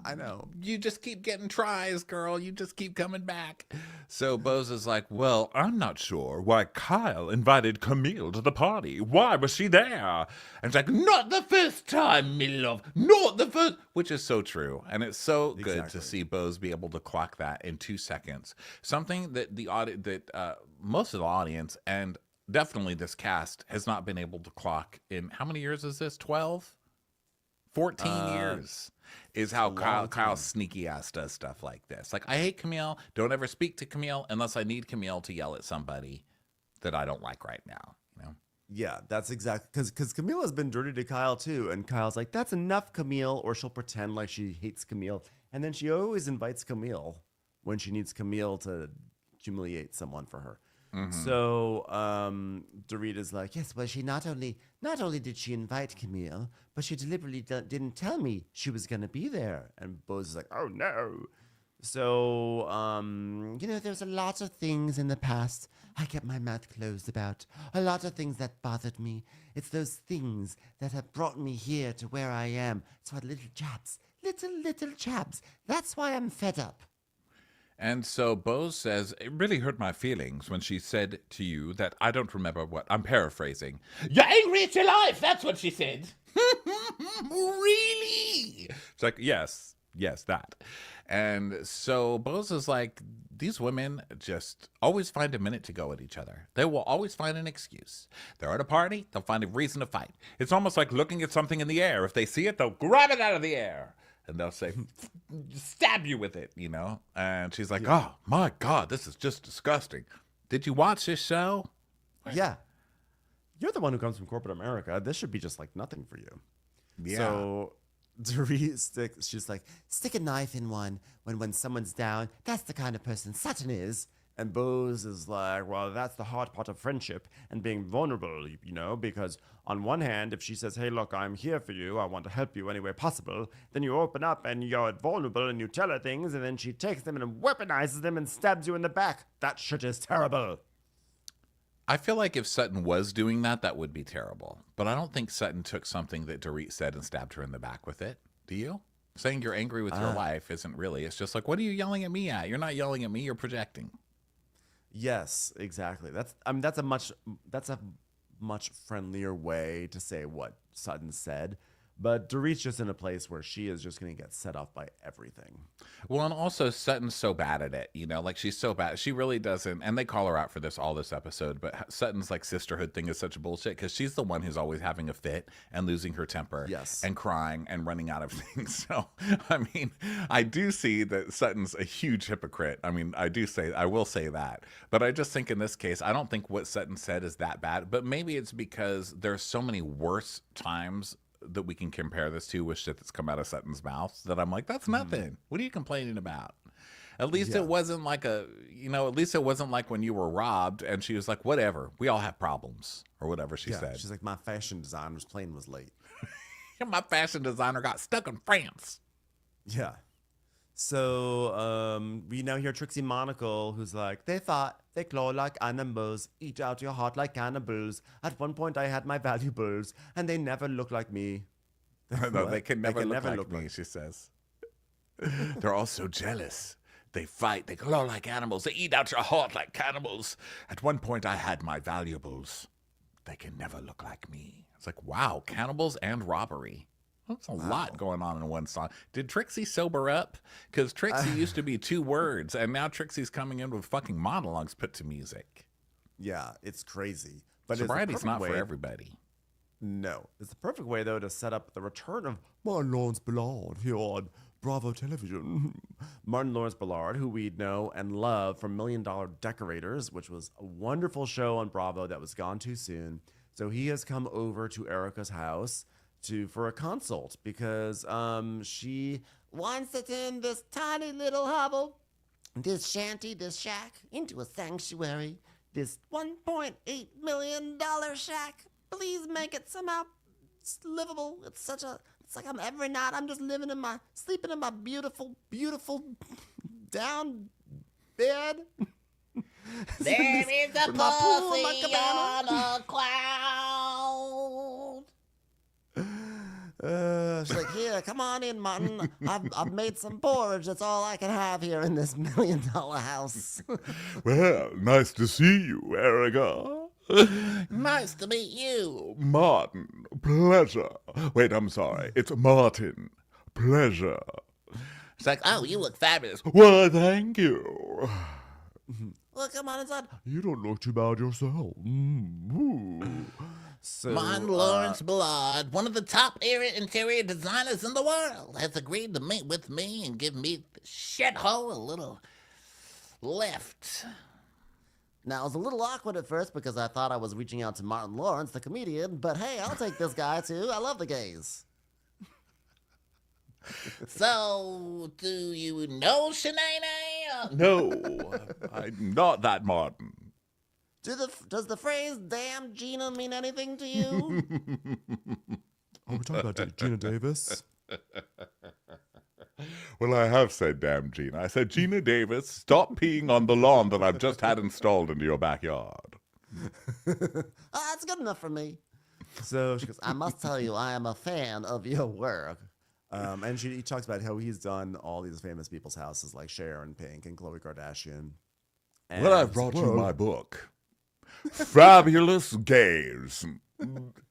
I know. You just keep getting tries, girl. You just keep coming back. So Bose is like, well, I'm not sure why Kyle invited Camille to the party. Why was she there? And it's like, not the first time, me love. Not the first. Which is so true. And it's so good to see Bose be able to clock that in 2 seconds. Something that most of the audience and definitely this cast has not been able to clock in, how many years is this? 12? 14 years is how Kyle sneaky ass does stuff like this. Like, I hate Camille. Don't ever speak to Camille unless I need Camille to yell at somebody that I don't like right now. You know? Yeah, that's exactly because Camille has been dirty to Kyle too, and Kyle's like, "That's enough, Camille," or she'll pretend like she hates Camille, and then she always invites Camille when she needs Camille to humiliate someone for her. So Dorit is like, yes, well, she not only did she invite Camille, but she deliberately didn't tell me she was going to be there. And Bose is like, oh, no. So, there's a lot of things in the past I kept my mouth closed about. A lot of things that bothered me. It's those things that have brought me here to where I am. It's what little chaps. That's why I'm fed up. And so Bose says, it really hurt my feelings when she said to you that I don't remember what. I'm paraphrasing. You're angry at your life. That's what she said. Really? It's like, yes, that. And so Bose is like, these women just always find a minute to go at each other. They will always find an excuse. They're at a party. They'll find a reason to fight. It's almost like looking at something in the air. If they see it, they'll grab it out of the air. And they'll say, stab you with it, you know? And she's like, oh, my God, this is just disgusting. Did you watch this show? Yeah. You're the one who comes from corporate America. This should be just like nothing for you. Yeah. So She's like, stick a knife in one when someone's down. That's the kind of person Sutton is. And Bose is like, well, that's the hard part of friendship and being vulnerable, because on one hand, if she says, hey, look, I'm here for you, I want to help you any way possible, then you open up and you're vulnerable and you tell her things, and then she takes them and weaponizes them and stabs you in the back. That shit is terrible. I feel like if Sutton was doing that, that would be terrible. But I don't think Sutton took something that Dorit said and stabbed her in the back with it. Do you? Saying you're angry with your wife isn't really. It's just like, what are you yelling at me at? You're not yelling at me. You're projecting. Yes, exactly. That's a much friendlier way to say what Sutton said. But Dorit's just in a place where she is just going to get set off by everything. Well, and also Sutton's so bad at it, like she's so bad. She really doesn't, and they call her out for this all this episode, but Sutton's like sisterhood thing is such a bullshit because she's the one who's always having a fit and losing her temper and crying and running out of things. So, I mean, I do see that Sutton's a huge hypocrite. I mean, I will say that. But I just think in this case, I don't think what Sutton said is that bad, but maybe it's because there's so many worse times that we can compare this to with shit that's come out of Sutton's mouth that I'm like, that's nothing. What are you complaining about? At least it wasn't like at least it wasn't like when you were robbed and she was like, whatever, we all have problems or whatever she said. She's like, my fashion designer's plane was late. My fashion designer got stuck in France. Yeah. So we now hear Trixie Monocle, who's like, they thought they claw like animals, eat out your heart like cannibals. At one point I had my valuables, and they never look like me. No, they can never look like me, she says. They're all so jealous. They fight, they claw like animals, they eat out your heart like cannibals. At one point I had my valuables. They can never look like me. It's like, wow, cannibals and robbery. That's a lot going on in one song. Did Trixie sober up? Because Trixie used to be 2 words, and now Trixie's coming in with fucking monologues put to music. Yeah, it's crazy. But sobriety's not for everybody. No. It's the perfect way, though, to set up the return of Martin Lawrence Ballard here on Bravo Television. Martin Lawrence Ballard, who we know and love from $1 Million Decorators, which was a wonderful show on Bravo that was gone too soon. So he has come over to Erica's house for a consult because she wants to turn this tiny little hovel, this shanty, this shack, into a sanctuary. This $1.8 million shack. Please make it somehow livable. It's like every night I'm just sleeping in my beautiful, beautiful down bed. There is a pussy on a cloud. She's like, here, come on in, Martin. I've made some porridge. That's all I can have here in this $1 million house. Well, nice to see you, Erica. Nice to meet you. Martin, pleasure. Wait, I'm sorry. It's Martin. Pleasure. It's like, oh, you look fabulous. Well, thank you. Well, come on inside. You don't look too bad yourself. So, Martin Lawrence Ballard, one of the top interior designers in the world, has agreed to meet with me and give me the shithole a little lift. Now, it was a little awkward at first because I thought I was reaching out to Martin Lawrence, the comedian, but hey, I'll take this guy too. I love the gays. So, do you know Shanae? No, I'm not that Martin. Does the phrase "damn Gina" mean anything to you? Are we talking about Gina Davis? Well, I have said damn Gina. I said, Gina Davis, stop peeing on the lawn that I've just had installed into your backyard. That's good enough for me. So she goes, I must tell you, I am a fan of your work. And he talks about how he's done all these famous people's houses like Sharon Pink and Khloe Kardashian. And Well, I've brought you my book. Fabulous Gays.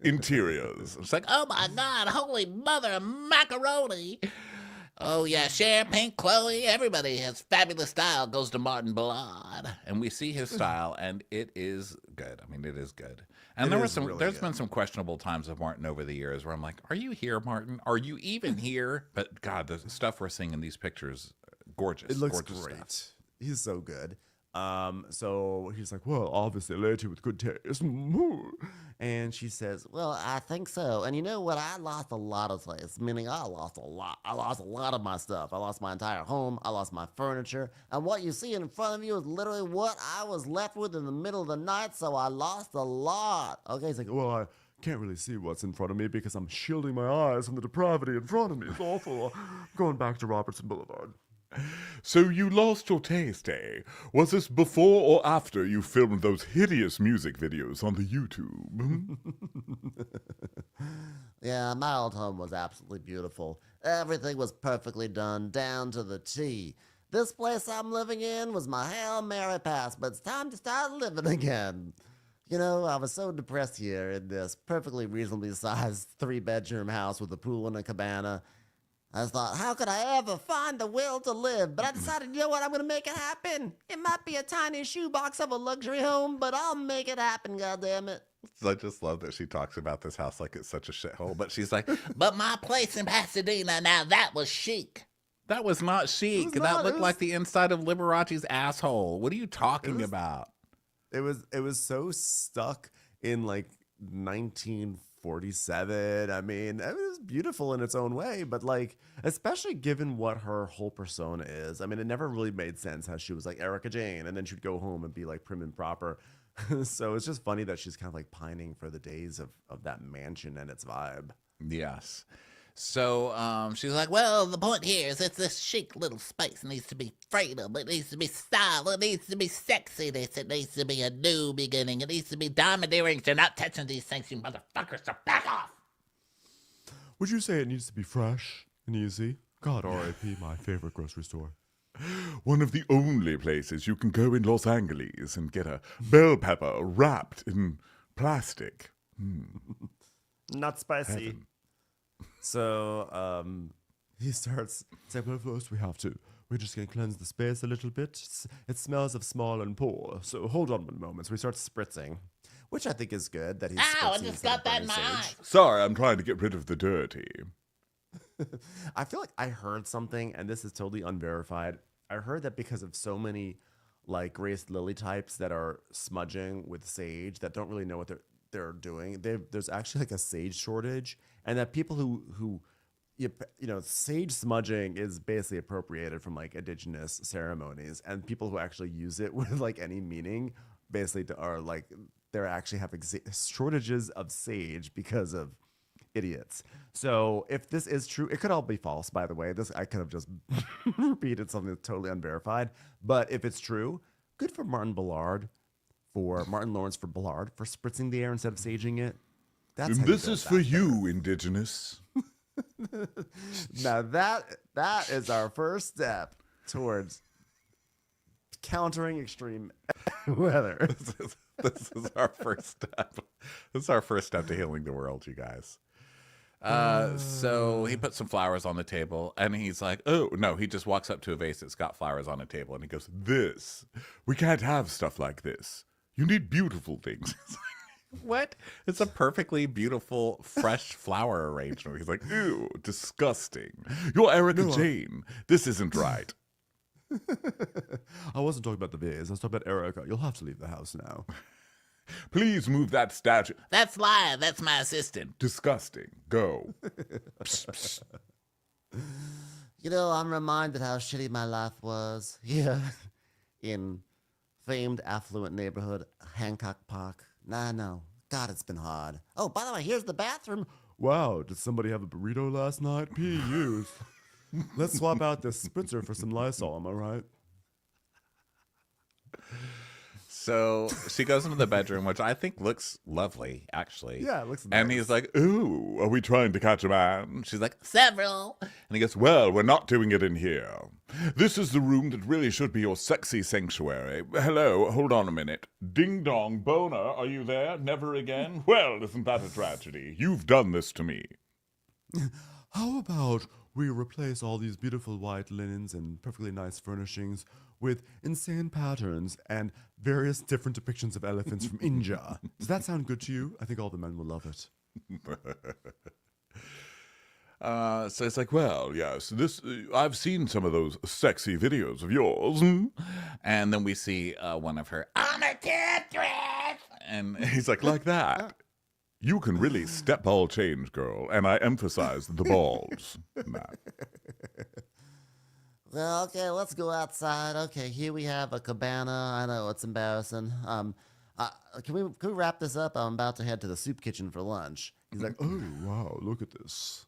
Interiors. It's like, oh my God, holy mother of macaroni. Oh yeah, Cher, Pink, Chloe, everybody has fabulous style, goes to Martin Ballard. And we see his style, and it is good. I mean, it is good. And there's been some questionable times of Martin over the years where I'm like, are you here, Martin? Are you even here? But God, the stuff we're seeing in these pictures, gorgeous. It looks gorgeous great. Stuff. He's so good. So he's like, well, obviously a lady with good taste. And she says, well, I think so. And you know what? I lost a lot of things, meaning I lost a lot. I lost a lot of my stuff. I lost my entire home. I lost my furniture. And what you see in front of you is literally what I was left with in the middle of the night. So I lost a lot. Okay, he's like, well, I can't really see what's in front of me because I'm shielding my eyes from the depravity in front of me. It's awful. Going back to Robertson Boulevard. So you lost your taste, eh? Was this before or after you filmed those hideous music videos on the YouTube? Yeah, my old home was absolutely beautiful. Everything was perfectly done, down to the T. This place I'm living in was my Hail Mary pass, but it's time to start living again. You know, I was so depressed here in this perfectly reasonably sized 3-bedroom house with a pool and a cabana. I thought, how could I ever find the will to live? But I decided, you know what, I'm going to make it happen. It might be a tiny shoebox of a luxury home, but I'll make it happen, goddammit. I just love that she talks about this house like it's such a shithole, but she's like, But my place in Pasadena, now that was chic. that was not chic. It was That not, looked it like was- the inside of Liberace's asshole. What are you talking about? It was so stuck in like 1947. I mean, it was beautiful in its own way, but like, especially given what her whole persona is. I mean, it never really made sense how she was like Erica Jane, and then she'd go home and be like prim and proper. So it's just funny that she's kind of like pining for the days of that mansion and its vibe. Yes. So She's like, well, the point here is it's this chic little space. It needs to be freedom. It needs to be style. It needs to be sexiness. It needs to be a new beginning. It needs to be diamond earrings. You're not touching these things, you motherfuckers, so back off. Would you say it needs to be fresh and easy? God, R.I.P. my favorite grocery store. one of the only places you can go in Los Angeles and get a bell pepper wrapped in plastic. Not spicy. Heaven. So He starts saying, well, first we're just going to cleanse the space a little bit. It smells of small and poor. so hold on one moment. So he starts spritzing, which I think is good that he's Ow, I spritzing just instead of got that in my burning eye. sage. Sorry, I'm trying to get rid of the dirty. I feel like I heard something, and this is totally unverified. I heard that because of so many like Grace Lily types that are smudging with sage that don't really know what they're doing. There's actually like a sage shortage, and that people who you know, sage smudging is basically appropriated from like indigenous ceremonies, and people who actually use it with like any meaning basically are like they're actually having shortages of sage because of idiots. So if this is true, it could all be false, by the way. This I could have just repeated something that's totally unverified. But if it's true, good for Martin Lawrence for spritzing the air instead of saging it. That's And how you this build is for that you, Indigenous. better. Now that is our first step towards countering extreme weather. This is our first step. This is our first step to healing the world, you guys. So he puts some flowers on the table, and he's like, oh, no, he just walks up to a vase that's got flowers on a table, and he goes, we can't have stuff like this. You need beautiful things. It's like, what? It's a perfectly beautiful, fresh flower arrangement. He's like, ew, disgusting. You're Erica Jane. This isn't right. I wasn't talking about the vase. I was talking about Erica. You'll have to leave the house now. Please move that statue. That's Lyle. That's my assistant. Disgusting. Go. Psst, psst. You know, I'm reminded how shitty my life was here in famed affluent neighborhood Hancock Park. Nah, no. God, it's been hard. Oh, by the way, here's the bathroom. Wow, did somebody have a burrito last night? PUs. Let's swap out this spritzer for some Lysol, am I right? So she goes into the bedroom, which I think looks lovely, actually. Yeah, it looks And nice. he's like, ooh, are we trying to catch a man? She's like, Several. and he goes, well, we're not doing it in here. This is the room that really should be your sexy sanctuary. Hello, hold on a minute. Ding dong, boner, are you there? Never again? Well, isn't that a tragedy? You've done this to me. How about we replace all these beautiful white linens and perfectly nice furnishings with insane patterns and various different depictions of elephants from India? Does that sound good to you? I think all the men will love it. So it's like, well, yes, this I've seen some of those sexy videos of yours, and then we see one of her. I'm a kid, and he's like that. You can really step ball change, girl, and I emphasize the balls. Matt. Well, okay, let's go outside. Okay, here we have a cabana. I know it's embarrassing. Can we wrap this up? I'm about to head to the soup kitchen for lunch. He's like, oh, wow, look at this.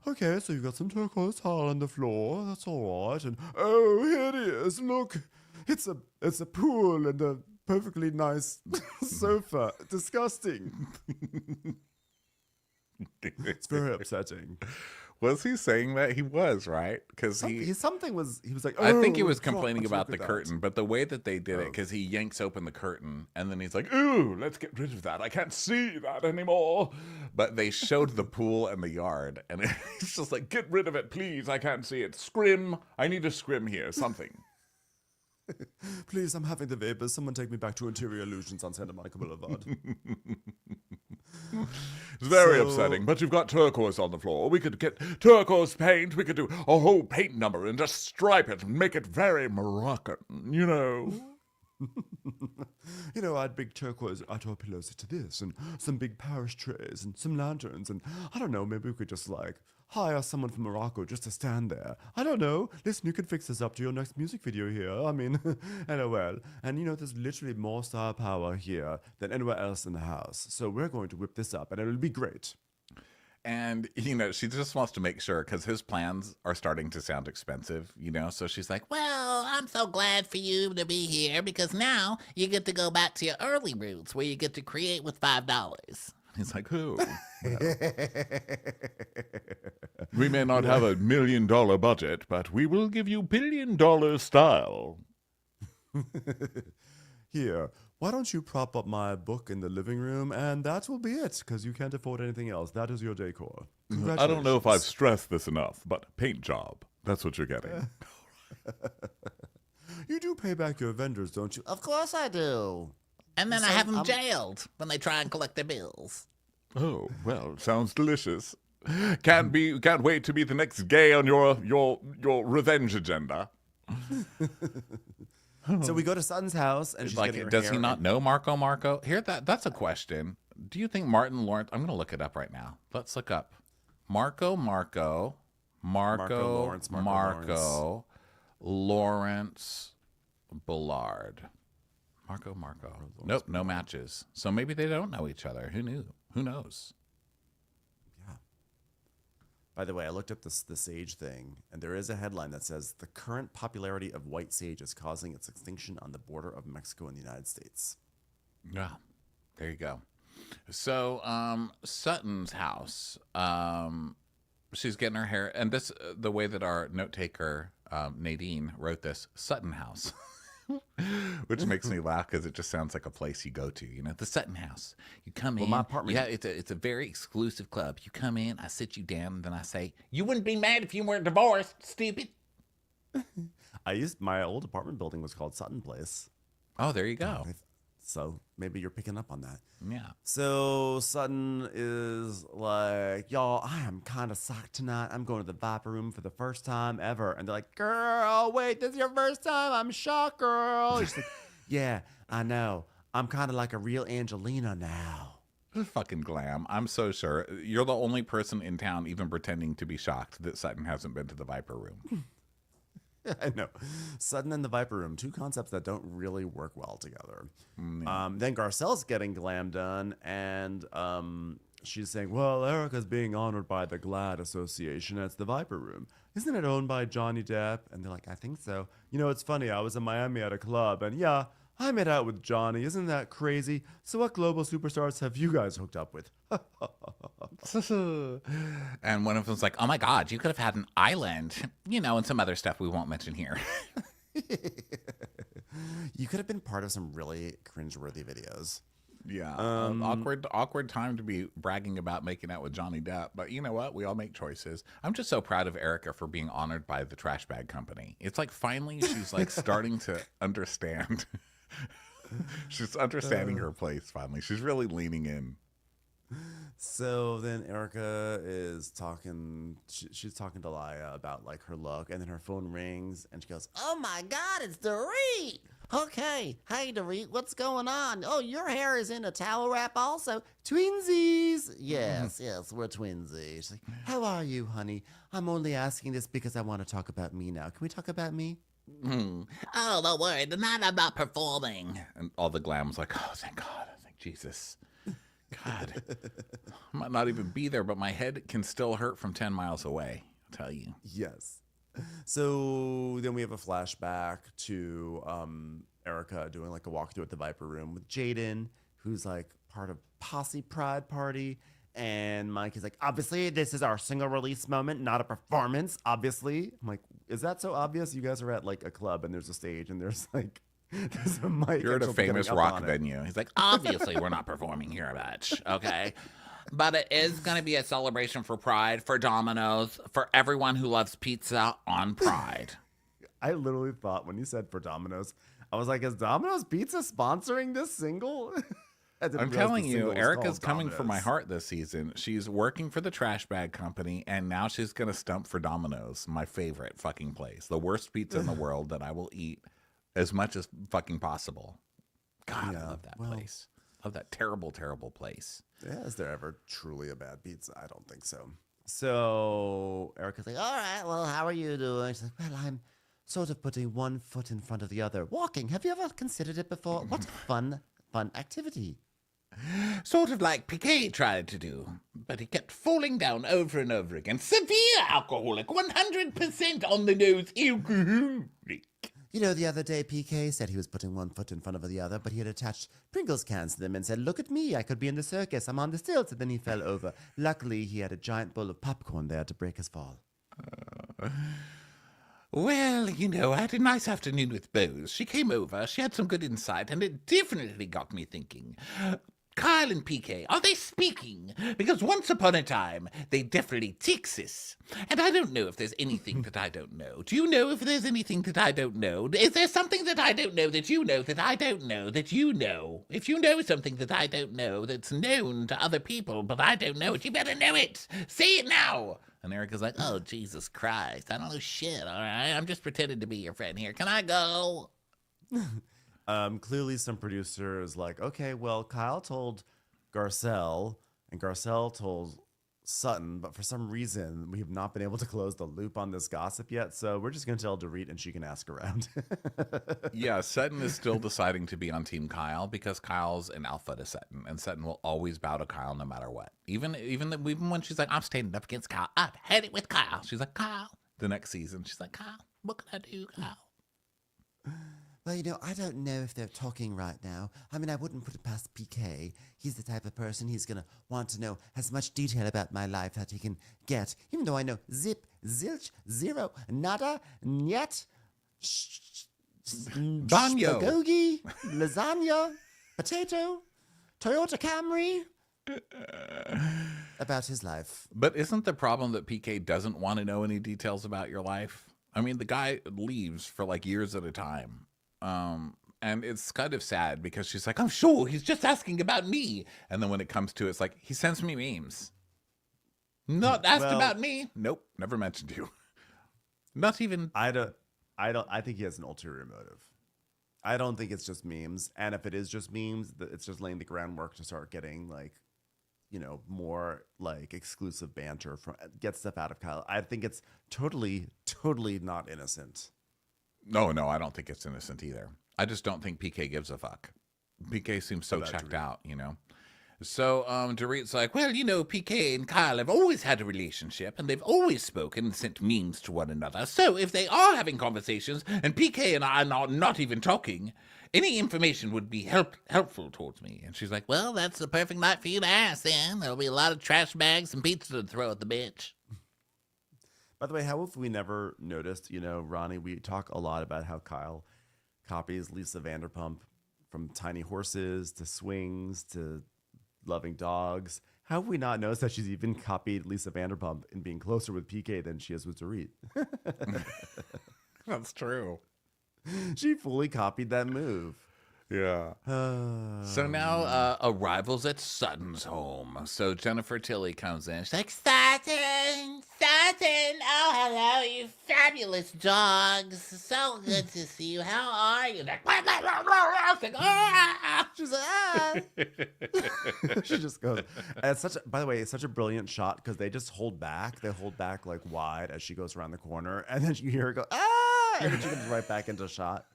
Okay, so you've got some turquoise tile on the floor. That's all right. And, oh, here it is. Look, it's a pool and a perfectly nice sofa. Disgusting. It's very upsetting. Was he saying that? He was, right? Because he was like, I think he oh, was God, complaining look about the at that. curtain, but the way that they did it, because he yanks open the curtain and then he's like, ooh, let's get rid of that. I can't see that anymore. But they showed the pool and the yard, and it's just like, get rid of it, please. I can't see it. Scrim. I need a scrim here, something. Please, I'm having the vapors. Someone take me back to Interior Illusions on Santa Monica Boulevard. It's very upsetting, but you've got turquoise on the floor. We could get turquoise paint. We could do a whole paint number and just stripe it and make it very Moroccan, you know. You know, I'd big turquoise outdoor pillows to this, and some big Paris trays, and some lanterns, and I don't know, maybe we could just like hire someone from Morocco just to stand there. I don't know. Listen, you can fix this up to your next music video here. I mean, LOL. And you know, there's literally more star power here than anywhere else in the house. So we're going to whip this up, and it'll be great. And, you know, she just wants to make sure because his plans are starting to sound expensive, you know? So she's like, Well, I'm so glad for you to be here because now you get to go back to your early roots where you get to create with $5. he's like, who? We may not have $1 million budget, but we will give you $1 billion style. Here, why don't you prop up my book in the living room, and that will be it, because you can't afford anything else. That is your decor. I don't know if I've stressed this enough, but paint job. That's what you're getting. You do pay back your vendors, don't you? Of course I do. And then I have them jailed when they try and collect their bills. Oh, well, sounds delicious. Can't wait to be the next gay on your revenge agenda. So we go to Sutton's house, and she's Like, getting her does hair he not know Marco? Here, that's a question. Do you think Martin Lawrence? I'm going to look it up right now. Let's look up Marco Lawrence Bullard. Marco. Nope, no matches. So maybe they don't know each other. Who knew? Who knows? By the way, I looked up the sage thing, and there is a headline that says the current popularity of white sage is causing its extinction on the border of Mexico and the United States. Yeah, there you go. So Sutton's house, she's getting her hair, and this the way that our note taker Nadine wrote this, Sutton House. Which makes me laugh because it just sounds like a place you go to, you know, the Sutton House. You come in, my apartment. Yeah, it's a very exclusive club. You come in, I sit you down, and then I say, "You wouldn't be mad if you weren't divorced, stupid." My old apartment building was called Sutton Place. Oh, there you go. So maybe you're picking up on that. Yeah. So Sutton is like, y'all, I am kind of psyched tonight. I'm going to the Viper Room for the first time ever. And they're like, girl, wait, this is your first time? I'm shocked, girl. She's like, yeah, I know. I'm kind of like a real Angelina now. Fucking glam. I'm so sure. You're the only person in town even pretending to be shocked that Sutton hasn't been to the Viper Room. I know. Sutton and the Viper Room, two concepts that don't really work well together. Then Garcel's getting glam done, and she's saying, well, Erica's being honored by the GLAAD Association. It's the Viper Room. Isn't it owned by Johnny Depp? And they're like, I think so. You know, it's funny. I was in Miami at a club, and yeah, I met out with Johnny. Isn't that crazy? So what global superstars have you guys hooked up with? And one of them's like, oh my God, you could have had an island, you know, and some other stuff we won't mention here. You could have been part of some really cringeworthy videos. Yeah. Awkward time to be bragging about making out with Johnny Depp. But you know what? We all make choices. I'm just so proud of Erica for being honored by the trash bag company. It's like finally she's like starting to understand. She's understanding her place finally. She's really leaning in. So then Erica is talking. She's talking to Laya about like her look, and then her phone rings, and she goes, Oh my God, it's Dorit! Okay, hey Dorit, what's going on? Oh, your hair is in a towel wrap also. Twinsies! Yes, we're twinsies. She's like, how are you, honey? I'm only asking this because I want to talk about me now. Can we talk about me? Oh, don't worry. Tonight I'm not performing. And all the glam's like, oh, thank God. Thank Jesus. God. I might not even be there, but my head can still hurt from 10 miles away. I'll tell you. "Yes." So then we have a flashback to Erica doing like a walkthrough at the Viper Room with Jaden, who's like part of Posse Pride Party. And Mike is like, obviously, this is our single release moment, not a performance, obviously. I'm like, is that so obvious? You guys are at like a club and there's a stage and there's like, there's a mic. You're at and a she'll be famous getting up rock on it. venue. He's like, Obviously, we're not performing here much, okay? But it is going to be a celebration for Pride, for Domino's, for everyone who loves pizza on Pride. I literally thought when you said for Domino's, I was like, is Domino's Pizza sponsoring this single? I didn't I'm realize telling the you, single was Erica's called coming for my Domino's. heart this season. She's working for the trash bag company, and now she's going to stump for Domino's, my favorite fucking place. The worst pizza in the world that I will eat as much as fucking possible. God, I Yeah, love that well- place. Love that terrible, terrible place. Yeah, is there ever truly a bad pizza? I don't think so. So Erica's like, All right, well, how are you doing? She's like, well, I'm sort of putting one foot in front of the other. Walking, have you ever considered it before? What fun activity. Sort of like Piquet tried to do, but he kept falling down over and over again. Severe alcoholic, 100% on the nose alcoholic. You know, the other day, PK said he was putting one foot in front of the other, but he had attached Pringles cans to them and said, look at me, I could be in the circus, I'm on the stilts, and then he fell over. Luckily, he had a giant bowl of popcorn there to break his fall. Well, you know, I had a nice afternoon with Bose. She came over, she had some good insight, and it definitely got me thinking. Kyle and PK, are they speaking? Because once upon a time, they definitely Texas. And I don't know if there's anything that I don't know. Do you know if there's anything that I don't know? Is there something that I don't know that you know that I don't know that you know? If you know something that I don't know that's known to other people, but I don't know it, you better know it. Say it now. And Erica's like, oh, Jesus Christ. I don't know shit, all right? I'm just pretending to be your friend here. Can I go? clearly some producer is like, okay, well, Kyle told Garcel and Garcel told Sutton, but for some reason we have not been able to close the loop on this gossip yet. So we're just going to tell Dorit and she can ask around. Yeah, Sutton is still deciding to be on Team Kyle because Kyle's an alpha to Sutton, and Sutton will always bow to Kyle no matter what. Even when she's like, I'm standing up against Kyle, I've had it with Kyle. She's like, Kyle. The next season, she's like, Kyle, what can I do, Kyle? Well, you know, I don't know if they're talking right now. I mean, I wouldn't put it past PK. He's the type of person he's going to want to know as much detail about my life that he can get, even though I know zip, zilch, zero, nada, nyet, Banyo. spagogi, lasagna, potato, Toyota Camry, about his life. But isn't the problem that PK doesn't want to know any details about your life? I mean, the guy leaves for like years at a time. And it's kind of sad because she's like, I'm sure he's just asking about me. And then when it comes to it, it's like, he sends me memes. Not asked Well- about me. Nope, never mentioned you. Not even. I think he has an ulterior motive. I don't think it's just memes. And if it is just memes, it's just laying the groundwork to start getting like, you know, more like exclusive banter from get stuff out of Kyle. I think it's totally not innocent. No, I don't think it's innocent either. I just don't think PK gives a fuck. PK seems so About checked Dorit. out, you know? So Dorit's like, well, you know, PK and Kyle have always had a relationship, and they've always spoken and sent memes to one another. So if they are having conversations, and PK and I are not even talking, any information would be helpful towards me. And she's like, well, that's the perfect night for you to ask, then. There'll be a lot of trash bags and pizza to throw at the bitch. By the way, how have we never noticed, you know, Ronnie, we talk a lot about how Kyle copies Lisa Vanderpump from tiny horses to swings to loving dogs. How have we not noticed that she's even copied Lisa Vanderpump in being closer with PK than she is with Dorit? That's true. She fully copied that move. Yeah. So now arrivals at Sutton's home. So Jennifer Tilly comes in. She's like, Sutton, Sutton, oh hello, you fabulous dogs. So good to see you. How are you? Like, blah, blah, blah, blah. It's like, ah. She's like, ah. She just goes. And it's by the way, it's such a brilliant shot because they just hold back. They hold back like wide as she goes around the corner, and then you hear her go, ah, and then she comes right back into shot.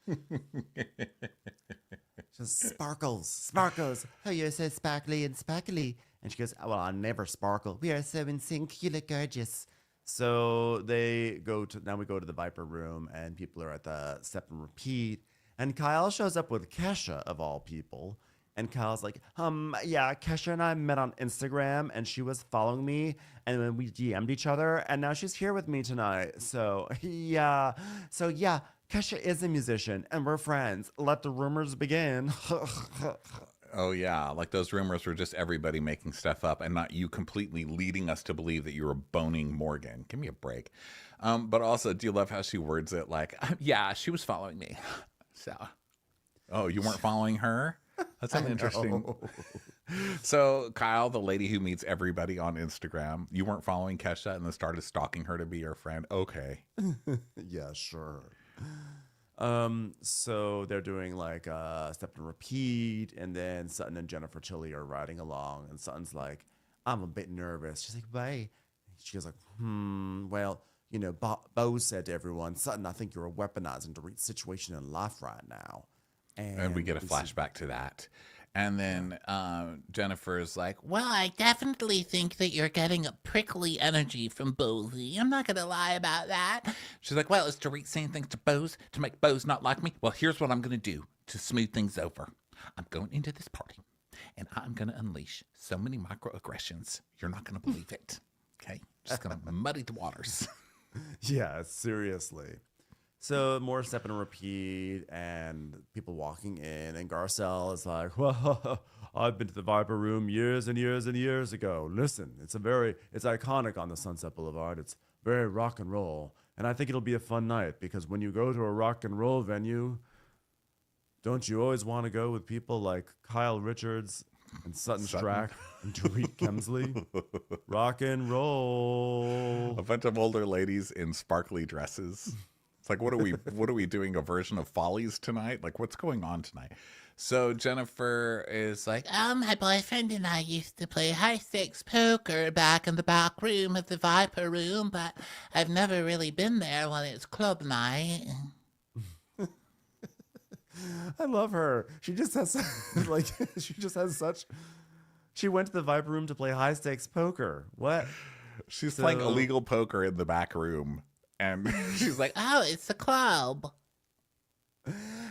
Just sparkles, sparkles. Oh, you're so sparkly and sparkly. And she goes, well, I never sparkle. We are so in sync. You look gorgeous. So we go to the Viper room, and people are at the step and repeat. And Kyle shows up with Kesha of all people. And Kyle's like, yeah, Kesha and I met on Instagram, and she was following me, and then we DM'd each other, and now she's here with me tonight. So yeah, Kesha is a musician, and we're friends. Let the rumors begin. oh, yeah. Like those rumors were just everybody making stuff up and not you completely leading us to believe that you were boning Morgan. Give me a break. But also, do you love how she words it? Like, yeah, she was following me. So, oh, you weren't following her? That's an interesting. So Kyle, the lady who meets everybody on Instagram, you weren't following Kesha and then started stalking her to be your friend. Okay. Yeah, sure. So they're doing like step and repeat, and then Sutton and Jennifer Tilly are riding along, and Sutton's like, I'm a bit nervous. She's like, why? She goes like, well, you know, Bose said to everyone, Sutton, I think you're weaponizing Dorit's situation in life right now. And we get a flashback to that. And then Jennifer's like, Well, I definitely think that you're getting a prickly energy from Bose. I'm not going to lie about that. she's like, well, is Dorit saying things to Bose to make Bose not like me? Well, here's what I'm going to do to smooth things over. I'm going into this party, and I'm going to unleash so many microaggressions. You're not going to believe it. Okay? Just going to muddy the waters. Yeah, seriously. So more step and repeat, and people walking in, and Garcel is like, well, I've been to the Viper room years and years and years ago. Listen, it's iconic on the Sunset Boulevard. It's very rock and roll, and I think it'll be a fun night because when you go to a rock and roll venue, don't you always want to go with people like Kyle Richards and Sutton Strack and Dorit Kemsley? Rock and roll. A bunch of older ladies in sparkly dresses. It's like, what are we doing? A version of Follies tonight? Like, what's going on tonight? So Jennifer is like, My boyfriend and I used to play high stakes poker back in the back room of the Viper room, but I've never really been there when it's club night. I love her. She just has she went to the Viper room to play high stakes poker. What? she's playing illegal poker in the back room. And she's like, Oh, it's a club.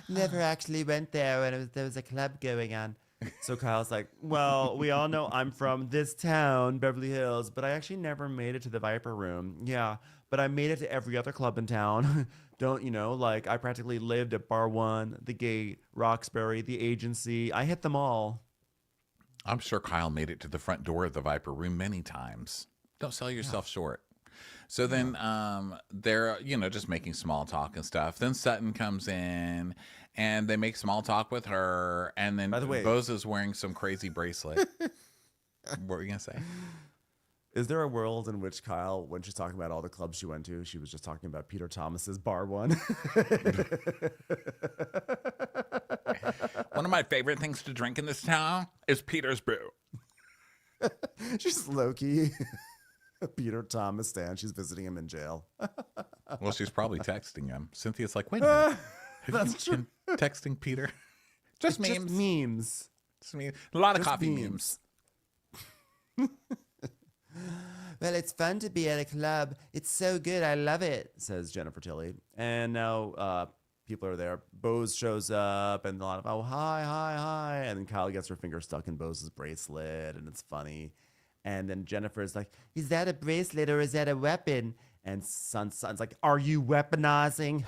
Never actually went there when there was a club going on. So Kyle's like, well, we all know I'm from this town, Beverly Hills, but I actually never made it to the Viper room. Yeah, but I made it to every other club in town. Don't you know, like I practically lived at Bar 1, The Gate, Roxbury, The Agency. I hit them all. I'm sure Kyle made it to the front door of the Viper room many times. Don't sell yourself short. So then they're, just making small talk and stuff. Then Sutton comes in and they make small talk with her. And then By the way, Bose is wearing some crazy bracelet. What were you going to say? Is there a world in which Kyle, when she's talking about all the clubs she went to, she was just talking about Peter Thomas's Bar 1? One of my favorite things to drink in this town is Peter's Brew. She's low-key Peter Thomas stan. She's visiting him in jail. Well, she's probably texting him. Cynthia's like, wait a minute. Have That's you been texting Peter? Just It's memes. Just memes. Just memes. A lot of Just coffee memes. memes. Well, it's fun to be at a club. It's so good. I love it. Says Jennifer Tilly. And now people are there. Bose shows up, and a lot of, oh, hi. And then Kyle gets her finger stuck in Bose's bracelet, and it's funny. And then Jennifer's like, Is that a bracelet or is that a weapon? and Son's like, are you weaponizing?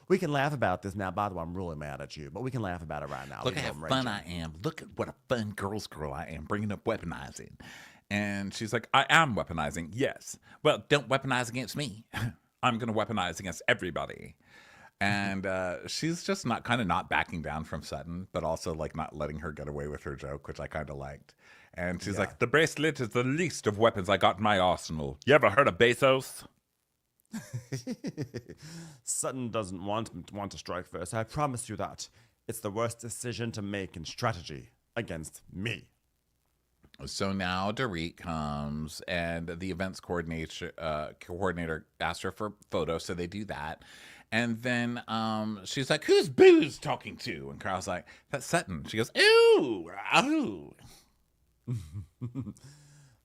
We can laugh about this now. By the way, I'm really mad at you, but we can laugh about it right now. Look at even how though I'm fun raging. I am. Look at what a fun girl I am, bringing up weaponizing. And she's like, I am weaponizing, yes. Well, don't weaponize against me. I'm going to weaponize against everybody. And she's just not backing down from Sutton, but also like not letting her get away with her joke, which I kind of liked. And she's like, The bracelet is the least of weapons I got in my arsenal. You ever heard of Bezos? Sutton doesn't want to strike first. I promise you that. It's the worst decision to make in strategy against me. So now Dorit comes, and the events coordinator asked her for photos, so they do that. And then she's like, "Who's Booze talking to?" And Carl's like, "That's Sutton." She goes, "Ooh, oh."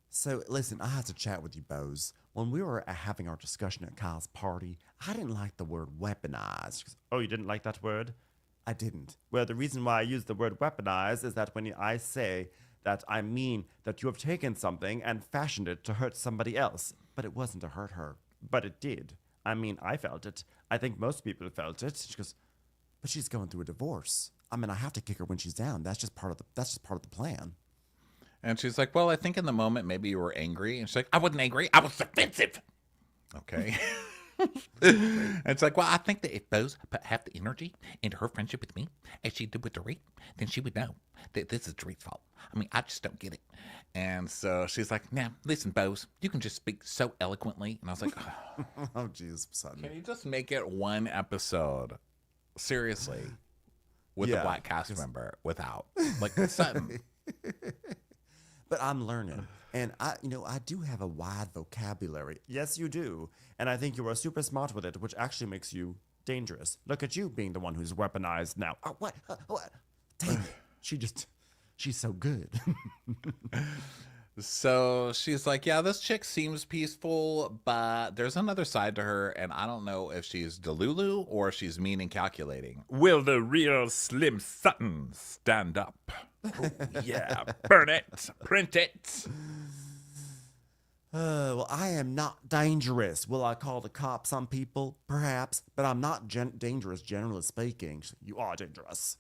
So, listen, I had to chat with you, Bose. When we were having our discussion at Kyle's party, I didn't like the word weaponized. She goes, "Oh, you didn't like that word?" I didn't. Well, the reason why I use the word weaponized is that when I say that, I mean that you have taken something and fashioned it to hurt somebody else. But it wasn't to hurt her. But it did. I mean, I felt it. I think most people felt it. She goes, "But she's going through a divorce. I mean, I have to kick her when she's down. That's just part of the plan." And she's like, "Well, I think in the moment maybe you were angry." And she's like, "I wasn't angry. I was defensive." Okay. And it's like, well, I think that if Bose put half the energy into her friendship with me as she did with Dorit, then she would know that this is Dorit's fault. I mean, I just don't get it. And so she's like, "Now, listen, Bose, you can just speak so eloquently." And I was like, Oh, jeez, Sutton. can you just make it one episode? Seriously. With a Yeah, black cast member without. Like, Sutton. But I'm learning. And I do have a wide vocabulary. Yes, you do. And I think you are super smart with it, which actually makes you dangerous. Look at you being the one who's weaponized now. Oh, what? Dang it. She's so good. So she's like, "Yeah, this chick seems peaceful, but there's another side to her, and I don't know if she's Delulu or she's mean and calculating." Will the real Slim Sutton stand up? Oh, yeah, burn it, print it. Well, I am not dangerous. Will I call the cops on people? Perhaps. But I'm not dangerous, generally speaking. You are dangerous.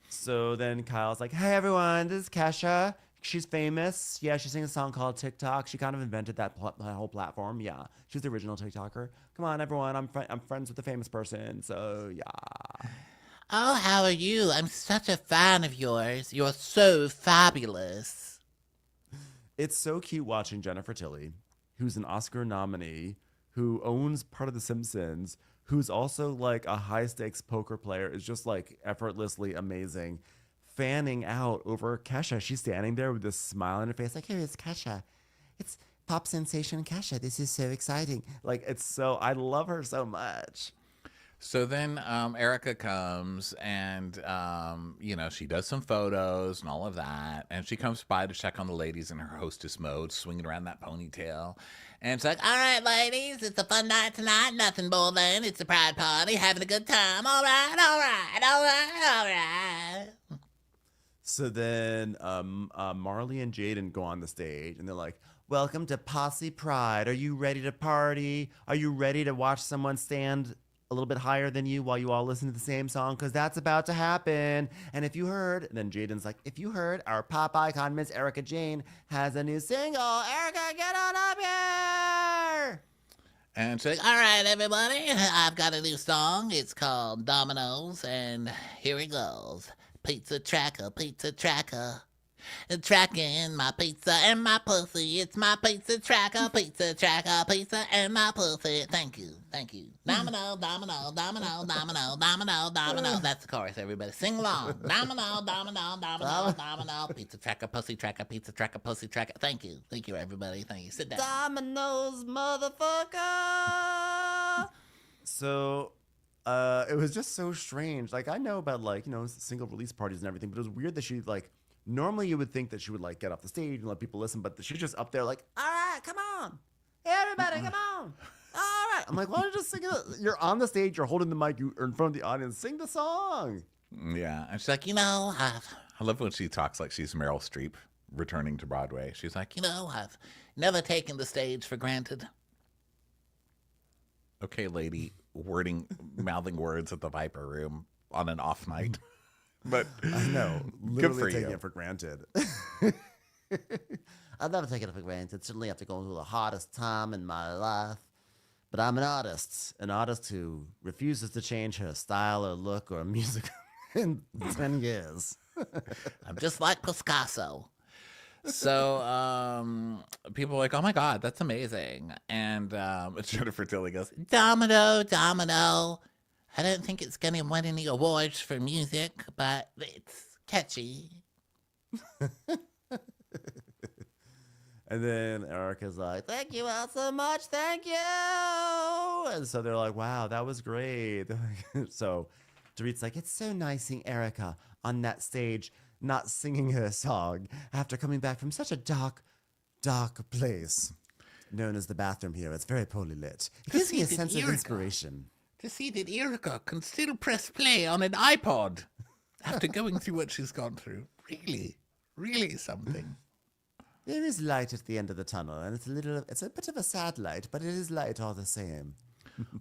So then Kyle's like, "Hey, everyone, this is Kesha. She's famous. Yeah, she sings a song called TikTok. She kind of invented that whole platform. Yeah, she's the original TikToker. Come on, everyone. I'm friends with the famous person. So, yeah." Oh, how are you? I'm such a fan of yours. You're so fabulous. It's so cute watching Jennifer Tilly, who's an Oscar nominee, who owns part of The Simpsons, who's also like a high stakes poker player, is just like effortlessly amazing, fanning out over Kesha. She's standing there with this smile on her face, like, "Here is Kesha. It's pop sensation Kesha. This is so exciting." Like, I love her so much. So then Erica comes and, she does some photos and all of that. And she comes by to check on the ladies in her hostess mode, swinging around that ponytail. And it's like, All right, ladies, it's a fun night tonight. Nothing more than it's a pride party, having a good time. All right, all right, all right, all right. So then Marley and Jaden go on the stage and they're like, "Welcome to Posse Pride. Are you ready to party? Are you ready to watch someone stand a little bit higher than you while you all listen to the same song? Because that's about to happen. And if you heard," and then Jaden's like, "If you heard, our pop icon, Miss Erica Jane, has a new single. Erica, get on up here!" and she's like, All right, everybody, I've got a new song. It's called Dominoes, and here it goes. Pizza tracker, tracking my pizza and my pussy. It's my pizza tracker, pizza and my pussy. Thank you. Domino, domino, domino, domino, domino, domino. That's the chorus, everybody. Sing along. Domino, domino, domino, domino. Pizza tracker, pussy tracker, pizza tracker, pussy tracker. Thank you, everybody. Thank you. Sit down. Dominoes, motherfucker. So it was just so strange. Like, I know about single release parties and everything, but it was weird that she normally you would think that she would get off the stage and let people listen, but she's just up there like, "All right, come on, everybody, come on, all right." I'm like, "Why don't you just sing it? You're on the stage, you're holding the mic, you're in front of the audience, sing the song." yeah. And she's like, I love when she talks like she's Meryl Streep returning to Broadway. She's like, I've never taken the stage for granted. "Okay, lady," mouthing words at the Viper Room on an off night. But I know, good literally for taking you. it for granted. I've never taken it for granted. Certainly after going through the hardest time in my life. But I'm an artist who refuses to change her style or look or music in 10 years. I'm just like Picasso. So people are like, oh my God, that's amazing. And Jennifer Tilly goes, Domino, Domino. I don't think it's going to win any awards for music, but it's catchy. And then Erica's like, thank you all so much, thank you. And so they're like, wow, that was great. So Dorit's like, it's so nice seeing Erica on that stage not singing her song after coming back from such a dark, dark place known as the bathroom here. It's very poorly lit. It gives me a sense of inspiration. To see that Erica can still press play on an iPod after going through what she's gone through. Really, really something. There is light at the end of the tunnel, and it's a bit of a sad light, but it is light all the same.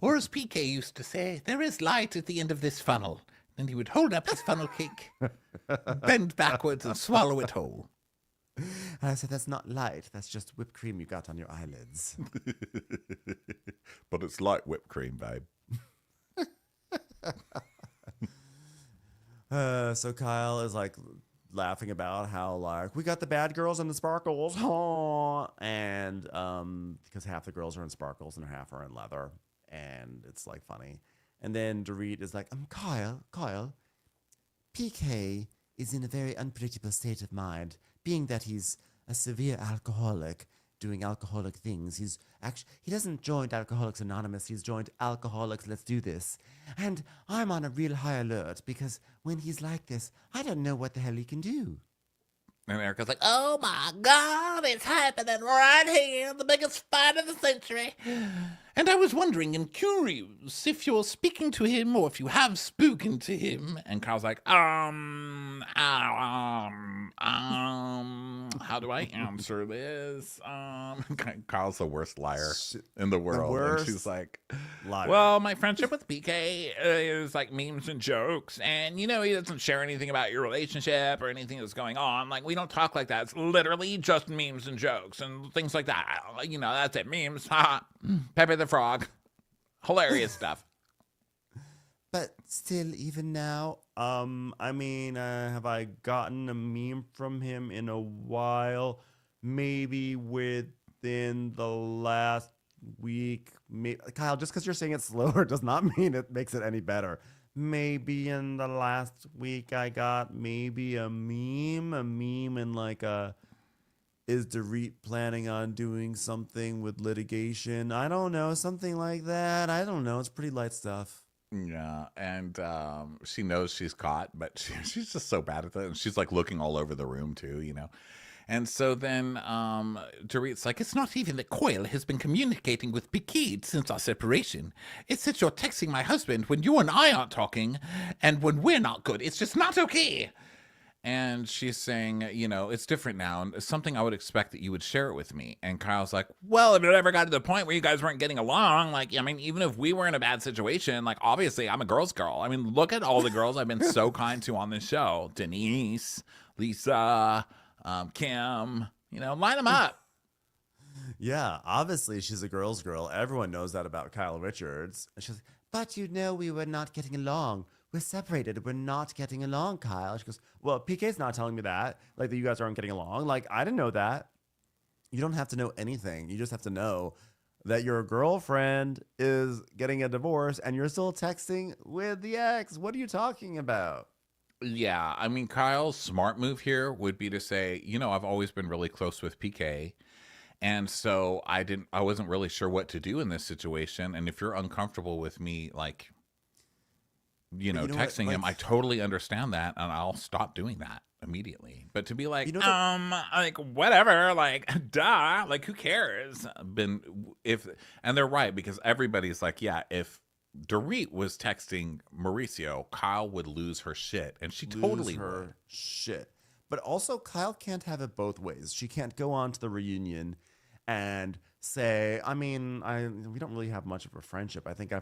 Or as PK used to say, there is light at the end of this funnel. Then he would hold up his funnel cake, bend backwards and swallow it whole. And I said, that's not light. That's just whipped cream you got on your eyelids. but it's like whipped cream, babe. So Kyle is like laughing about how like we got the bad girls and the sparkles, and because half the girls are in sparkles and half are in leather, and it's like funny. And then Dorit is like, Kyle, PK is in a very unpredictable state of mind, being that he's a severe alcoholic doing alcoholic things. He doesn't join Alcoholics Anonymous. He's joined Alcoholics Let's Do This. And I'm on a real high alert because when he's like this, I don't know what the hell he can do. And Erica's like, Oh my God, it's happening right here, the biggest fight of the century. And I was wondering and curious if you're speaking to him or if you have spoken to him. and Kyle's like, how do I answer this? Kyle's the worst liar in the world. And worst she's like, liar. well, my friendship with PK is like memes and jokes. And, he doesn't share anything about your relationship or anything that's going on. Like, we don't talk like that. It's literally just memes and jokes and things like that. That's it. Memes. Ha. Pepe the Frog. Hilarious stuff. But still, even now, have I gotten a meme from him in a while? Maybe within the last week. Kyle, just because you're saying it slower does not mean it makes it any better. Maybe in the last week I got maybe a meme and like is Dorit planning on doing something with litigation? I don't know, something like that. I don't know. It's pretty light stuff. Yeah, and she knows she's caught, but she's just so bad at that. And she's like looking all over the room too. And so then Dorit's like, It's not even that Coyle has been communicating with Piquet since our separation. It's that you're texting my husband when you and I aren't talking, and when we're not good. It's just not okay. and she's saying, it's different now, and it's something I would expect that you would share it with me. And Kyle's like, well, if it ever got to the point where you guys weren't getting along, even if we were in a bad situation, obviously I'm a girl's girl. Look at all the girls I've been so kind to on this show. Denise, Lisa, Kim, line them up. Yeah, obviously she's a girl's girl. Everyone knows that about Kyle Richards. And she's like, but we were not getting along. We're separated. We're not getting along, Kyle. She goes, well, PK's not telling me that. That you guys aren't getting along. I didn't know that. You don't have to know anything. You just have to know that your girlfriend is getting a divorce and you're still texting with the ex. What are you talking about? Yeah, Kyle's smart move here would be to say, I've always been really close with PK. And so I wasn't really sure what to do in this situation. And if you're uncomfortable with me, texting him, I totally understand that. And I'll stop doing that immediately. But to be like, whatever, duh, who cares? And they're right, because everybody's like, yeah, if Dorit was texting Mauricio, Kyle would lose her shit. And she totally would. Shit. But also, Kyle can't have it both ways. She can't go on to the reunion and say, I mean, we don't really have much of a friendship. I think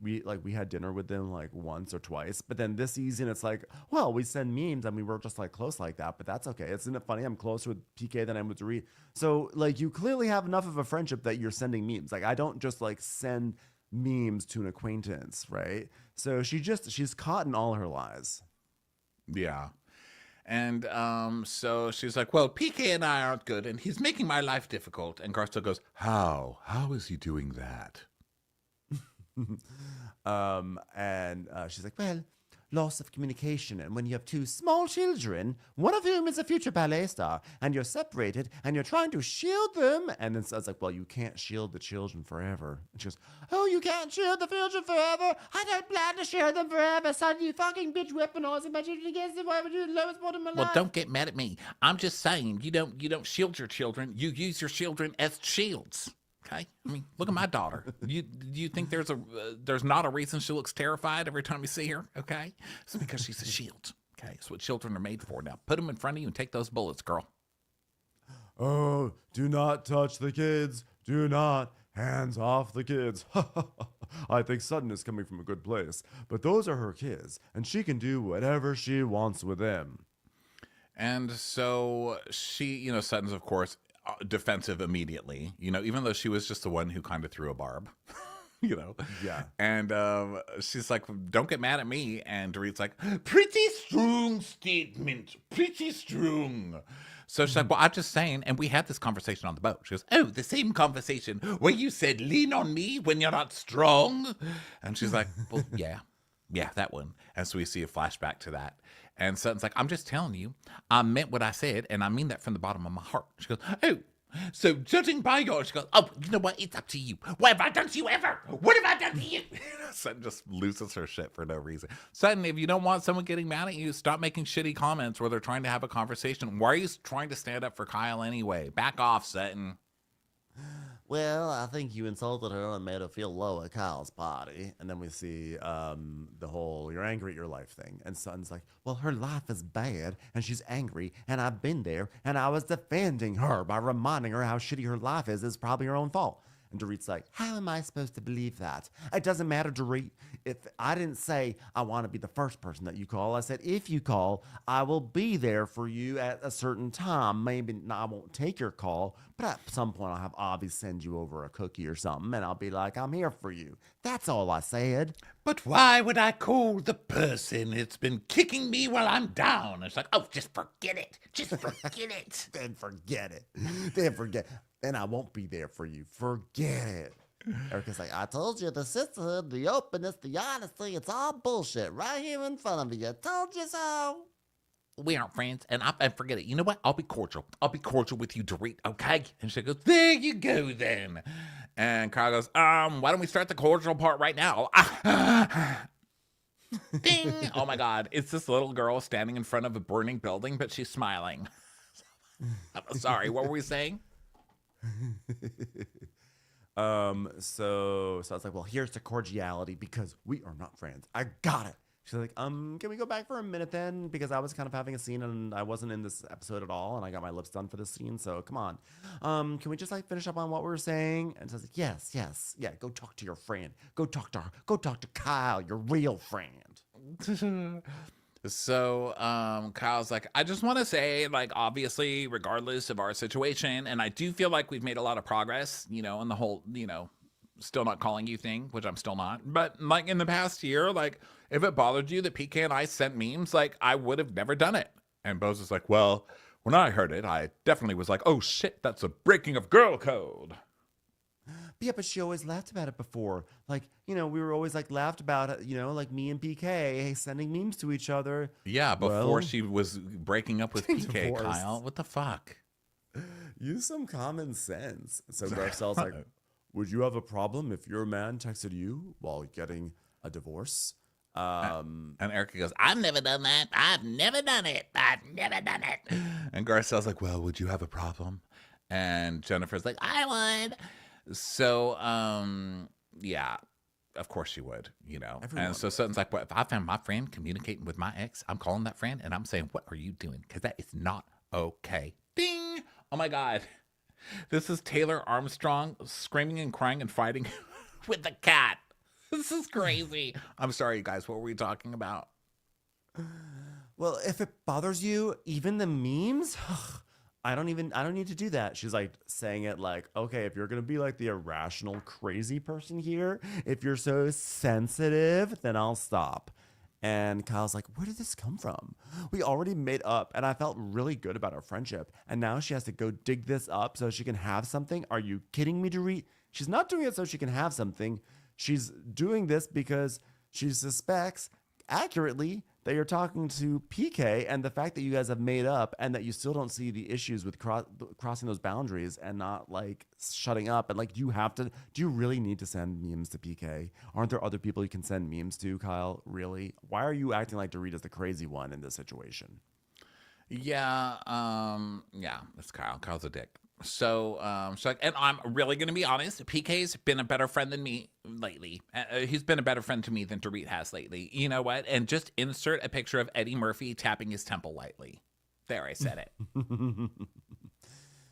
we had dinner with them like once or twice, but then this season it's like, well, we send memes and we were just like close like that, but that's okay. Isn't it funny? I'm closer with PK than I'm with Dorit. So like you clearly have enough of a friendship that you're sending memes. Like I don't just like send memes to an acquaintance, right? So she's caught in all her lies. Yeah. And so she's like, well, PK and I aren't good, and he's making my life difficult. And Garcel goes, how? How is he doing that? And she's like, well, loss of communication. And when you have two small children, one of whom is a future ballet star, and you're separated and you're trying to shield them. And then I was like, well, you can't shield the children forever. And she goes, oh, you can't shield the children forever? I don't plan to shield them forever, son. You fucking bitch weaponizing my children against them. Why would you the lowest point in my Well, life? don't get mad at me. I'm just saying you don't shield your children. You use your children as shields. Okay, I mean, look at my daughter. You think there's not a reason she looks terrified every time you see her? Okay, it's because she's a shield. Okay, it's what children are made for. Now put them in front of you and take those bullets, girl. Oh, do not touch the kids. Do not. Hands off the kids. I think Sutton is coming from a good place, but those are her kids, and she can do whatever she wants with them. And so she, Sutton's, of course, defensive immediately, even though she was just the one who kind of threw a barb, Yeah. And she's like, don't get mad at me. And Dorit's like, Pretty strong statement. Pretty strong. so she's like, well, I'm just saying. And we had this conversation on the boat. She goes, Oh, the same conversation where you said lean on me when you're not strong. and she's like, well, yeah, that one. And so we see a flashback to that. And Sutton's like, I'm just telling you, I meant what I said, and I mean that from the bottom of my heart. She goes, Oh, so judging by yours, she goes, oh, you know what? It's up to you. What have I done to you ever? What have I done to you? Sutton just loses her shit for no reason. Sutton, if you don't want someone getting mad at you, stop making shitty comments where they're trying to have a conversation. Why are you trying to stand up for Kyle anyway? Back off, Sutton. Well, I think you insulted her and made her feel low at Kyle's party. And then we see the whole you're angry at your life thing. And Sutton's like, well, her life is bad and she's angry. And I've been there and I was defending her by reminding her how shitty her life is. It's probably her own fault. And Dorit's like, how am I supposed to believe that? It doesn't matter, Dorit. If I didn't say I want to be the first person that you call, I said, if you call, I will be there for you at a certain time. Maybe I won't take your call, but at some point I'll have Avi send you over a cookie or something, and I'll be like, I'm here for you. That's all I said. But why would I call the person that's been kicking me while I'm down? It's like, oh, just forget it. Just forget it. Then forget it. Then forget. Then I won't be there for you. Forget it. Erica's like, I told you the sisterhood, the openness, the honesty, it's all bullshit right here in front of you. I told you so. We aren't friends, and forget it. You know what? I'll be cordial. I'll be cordial with you, Dorit, okay? And she goes, there you go, then. And Kyle goes, why don't we start the cordial part right now? Ding! Oh my God. It's this little girl standing in front of a burning building, but she's smiling. I'm sorry, what were we saying? So I was like, well, here's the cordiality because we are not friends. I got it. She's like, can we go back for a minute then? Because I was kind of having a scene and I wasn't in this episode at all, and I got my lips done for this scene. So come on, can we just like finish up on what we were saying? And so I was like, yes, yeah. Go talk to your friend. Go talk to her. Go talk to Kyle, your real friend. So Kyle's like, I just want to say, like, obviously, regardless of our situation, and I do feel like we've made a lot of progress, in the whole, still not calling you thing, which I'm still not. But like in the past year, like if it bothered you that PK and I sent memes, like I would have never done it. And Bose is like, well, when I heard it, I definitely was like, oh shit, that's a breaking of girl code. Yeah, but she always laughed about it before. Like, we were always like laughed about it, like me and PK sending memes to each other. Yeah, before Well, she was breaking up with PK, divorced. Kyle. What the fuck? Use some common sense. So Garcel's like, would you have a problem if your man texted you while getting a divorce? And Erica goes, I've never done that. I've never done it. I've never done it. and Garcel's like, well, would you have a problem? And Jennifer's like, I would. so, yeah, of course she would, Everyone And so Sutton's like, well, if I found my friend communicating with my ex, I'm calling that friend and I'm saying, what are you doing? Because that is not okay. Ding! Oh my God. This is Taylor Armstrong screaming and crying and fighting with the cat. This is crazy. I'm sorry, you guys. What were we talking about? Well, if it bothers you, even the memes, I don't need to do that. She's like saying it like, okay, if you're going to be like the irrational, crazy person here, if you're so sensitive, then I'll stop. And Kyle's like, where did this come from? We already made up and I felt really good about our friendship. And now she has to go dig this up so she can have something. Are you kidding me, Dorit? She's not doing it so she can have something. She's doing this because she suspects accurately that you're talking to PK, and the fact that you guys have made up and that you still don't see the issues with crossing those boundaries and not like shutting up. And like, do you really need to send memes to PK? Aren't there other people you can send memes to, Kyle? Really? Why are you acting like Dorit is the crazy one in this situation? Yeah, it's Kyle. Kyle's a dick. So, and I'm really going to be honest. PK's been a better friend than me lately. He's been a better friend to me than Dorit has lately. You know what? And just insert a picture of Eddie Murphy tapping his temple lightly. There, I said it.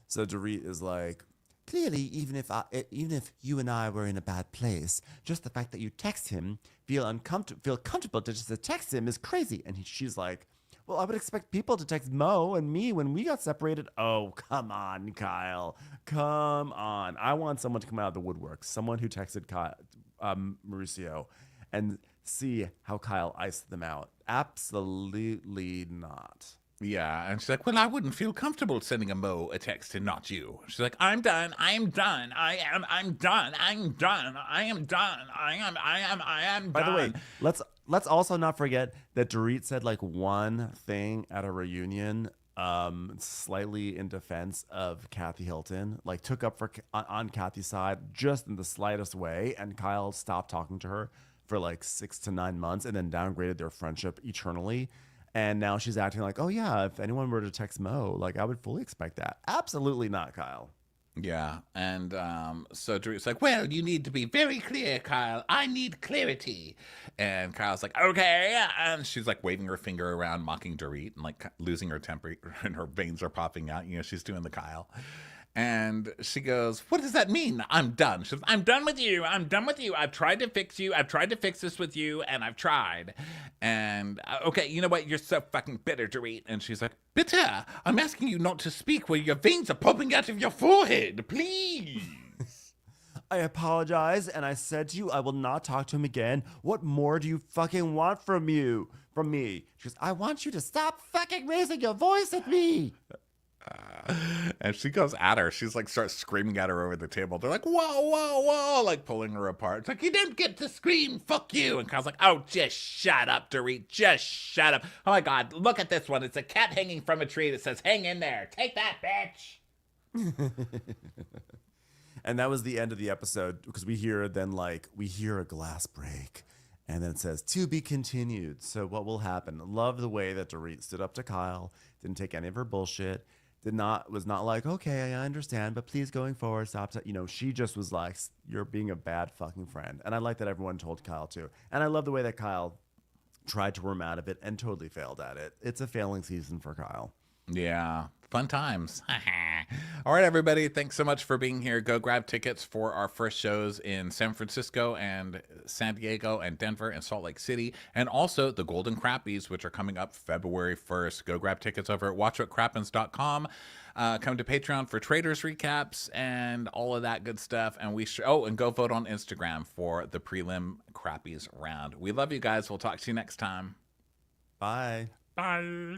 So Dorit is like, clearly, even if you and I were in a bad place, just the fact that you text him, feel comfortable to just text him is crazy. And she's like, well, I would expect people to text Mo and me when we got separated. Oh, come on, Kyle. Come on. I want someone to come out of the woodwork. Someone who texted Mauricio and see how Kyle iced them out. Absolutely not. Yeah, and she's like, well, I wouldn't feel comfortable sending a Mo a text and not you. She's like, I'm done. I am done. I am done. I'm done. I am done. I am done. By the way, let's also not forget that Dorit said like one thing at a reunion, slightly in defense of Kathy Hilton, like took up on Kathy's side just in the slightest way, and Kyle stopped talking to her for like 6 to 9 months and then downgraded their friendship eternally. And now she's acting like, oh yeah, if anyone were to text Mo, like I would fully expect that. Absolutely not, Kyle. Yeah, and so Dorit's like, well, you need to be very clear, Kyle. I need clarity. And Kyle's like, okay. And she's like waving her finger around, mocking Dorit and like losing her temper, and her veins are popping out. You know, she's doing the Kyle. And she goes, what does that mean? I'm done. She goes, I'm done with you. I'm done with you. I've tried to fix you. I've tried to fix this with you, and I've tried. And, okay, you know what? You're so fucking bitter, Dorit. And she's like, bitter? I'm asking you not to speak where your veins are popping out of your forehead. Please. I apologize, and I said to you I will not talk to him again. What more do you fucking want from me? She goes, I want you to stop fucking raising your voice at me. And she goes at her. She's like, starts screaming at her over the table. They're like, whoa, whoa, whoa, like pulling her apart. It's like, you don't get to scream, fuck you. And Kyle's like, oh, just shut up, Dorit. Just shut up. Oh my God, look at this one. It's a cat hanging from a tree that says, hang in there. Take that, bitch. And that was the end of the episode, because we hear a glass break. And then it says, to be continued. So what will happen? Love the way that Dorit stood up to Kyle, didn't take any of her bullshit. Was not like, okay, I understand, but please going forward, stop. You know, she just was like, you're being a bad fucking friend. And I like that everyone told Kyle too. And I love the way that Kyle tried to worm out of it and totally failed at it. It's a failing season for Kyle. Yeah, fun times. All right, everybody. Thanks so much for being here. Go grab tickets for our first shows in San Francisco and San Diego and Denver and Salt Lake City. And also the Golden Crappies, which are coming up February 1st. Go grab tickets over at watchwhatcrappens.com. Come to Patreon for traders recaps and all of that good stuff. And and go vote on Instagram for the prelim Crappies round. We love you guys. We'll talk to you next time. Bye. Bye.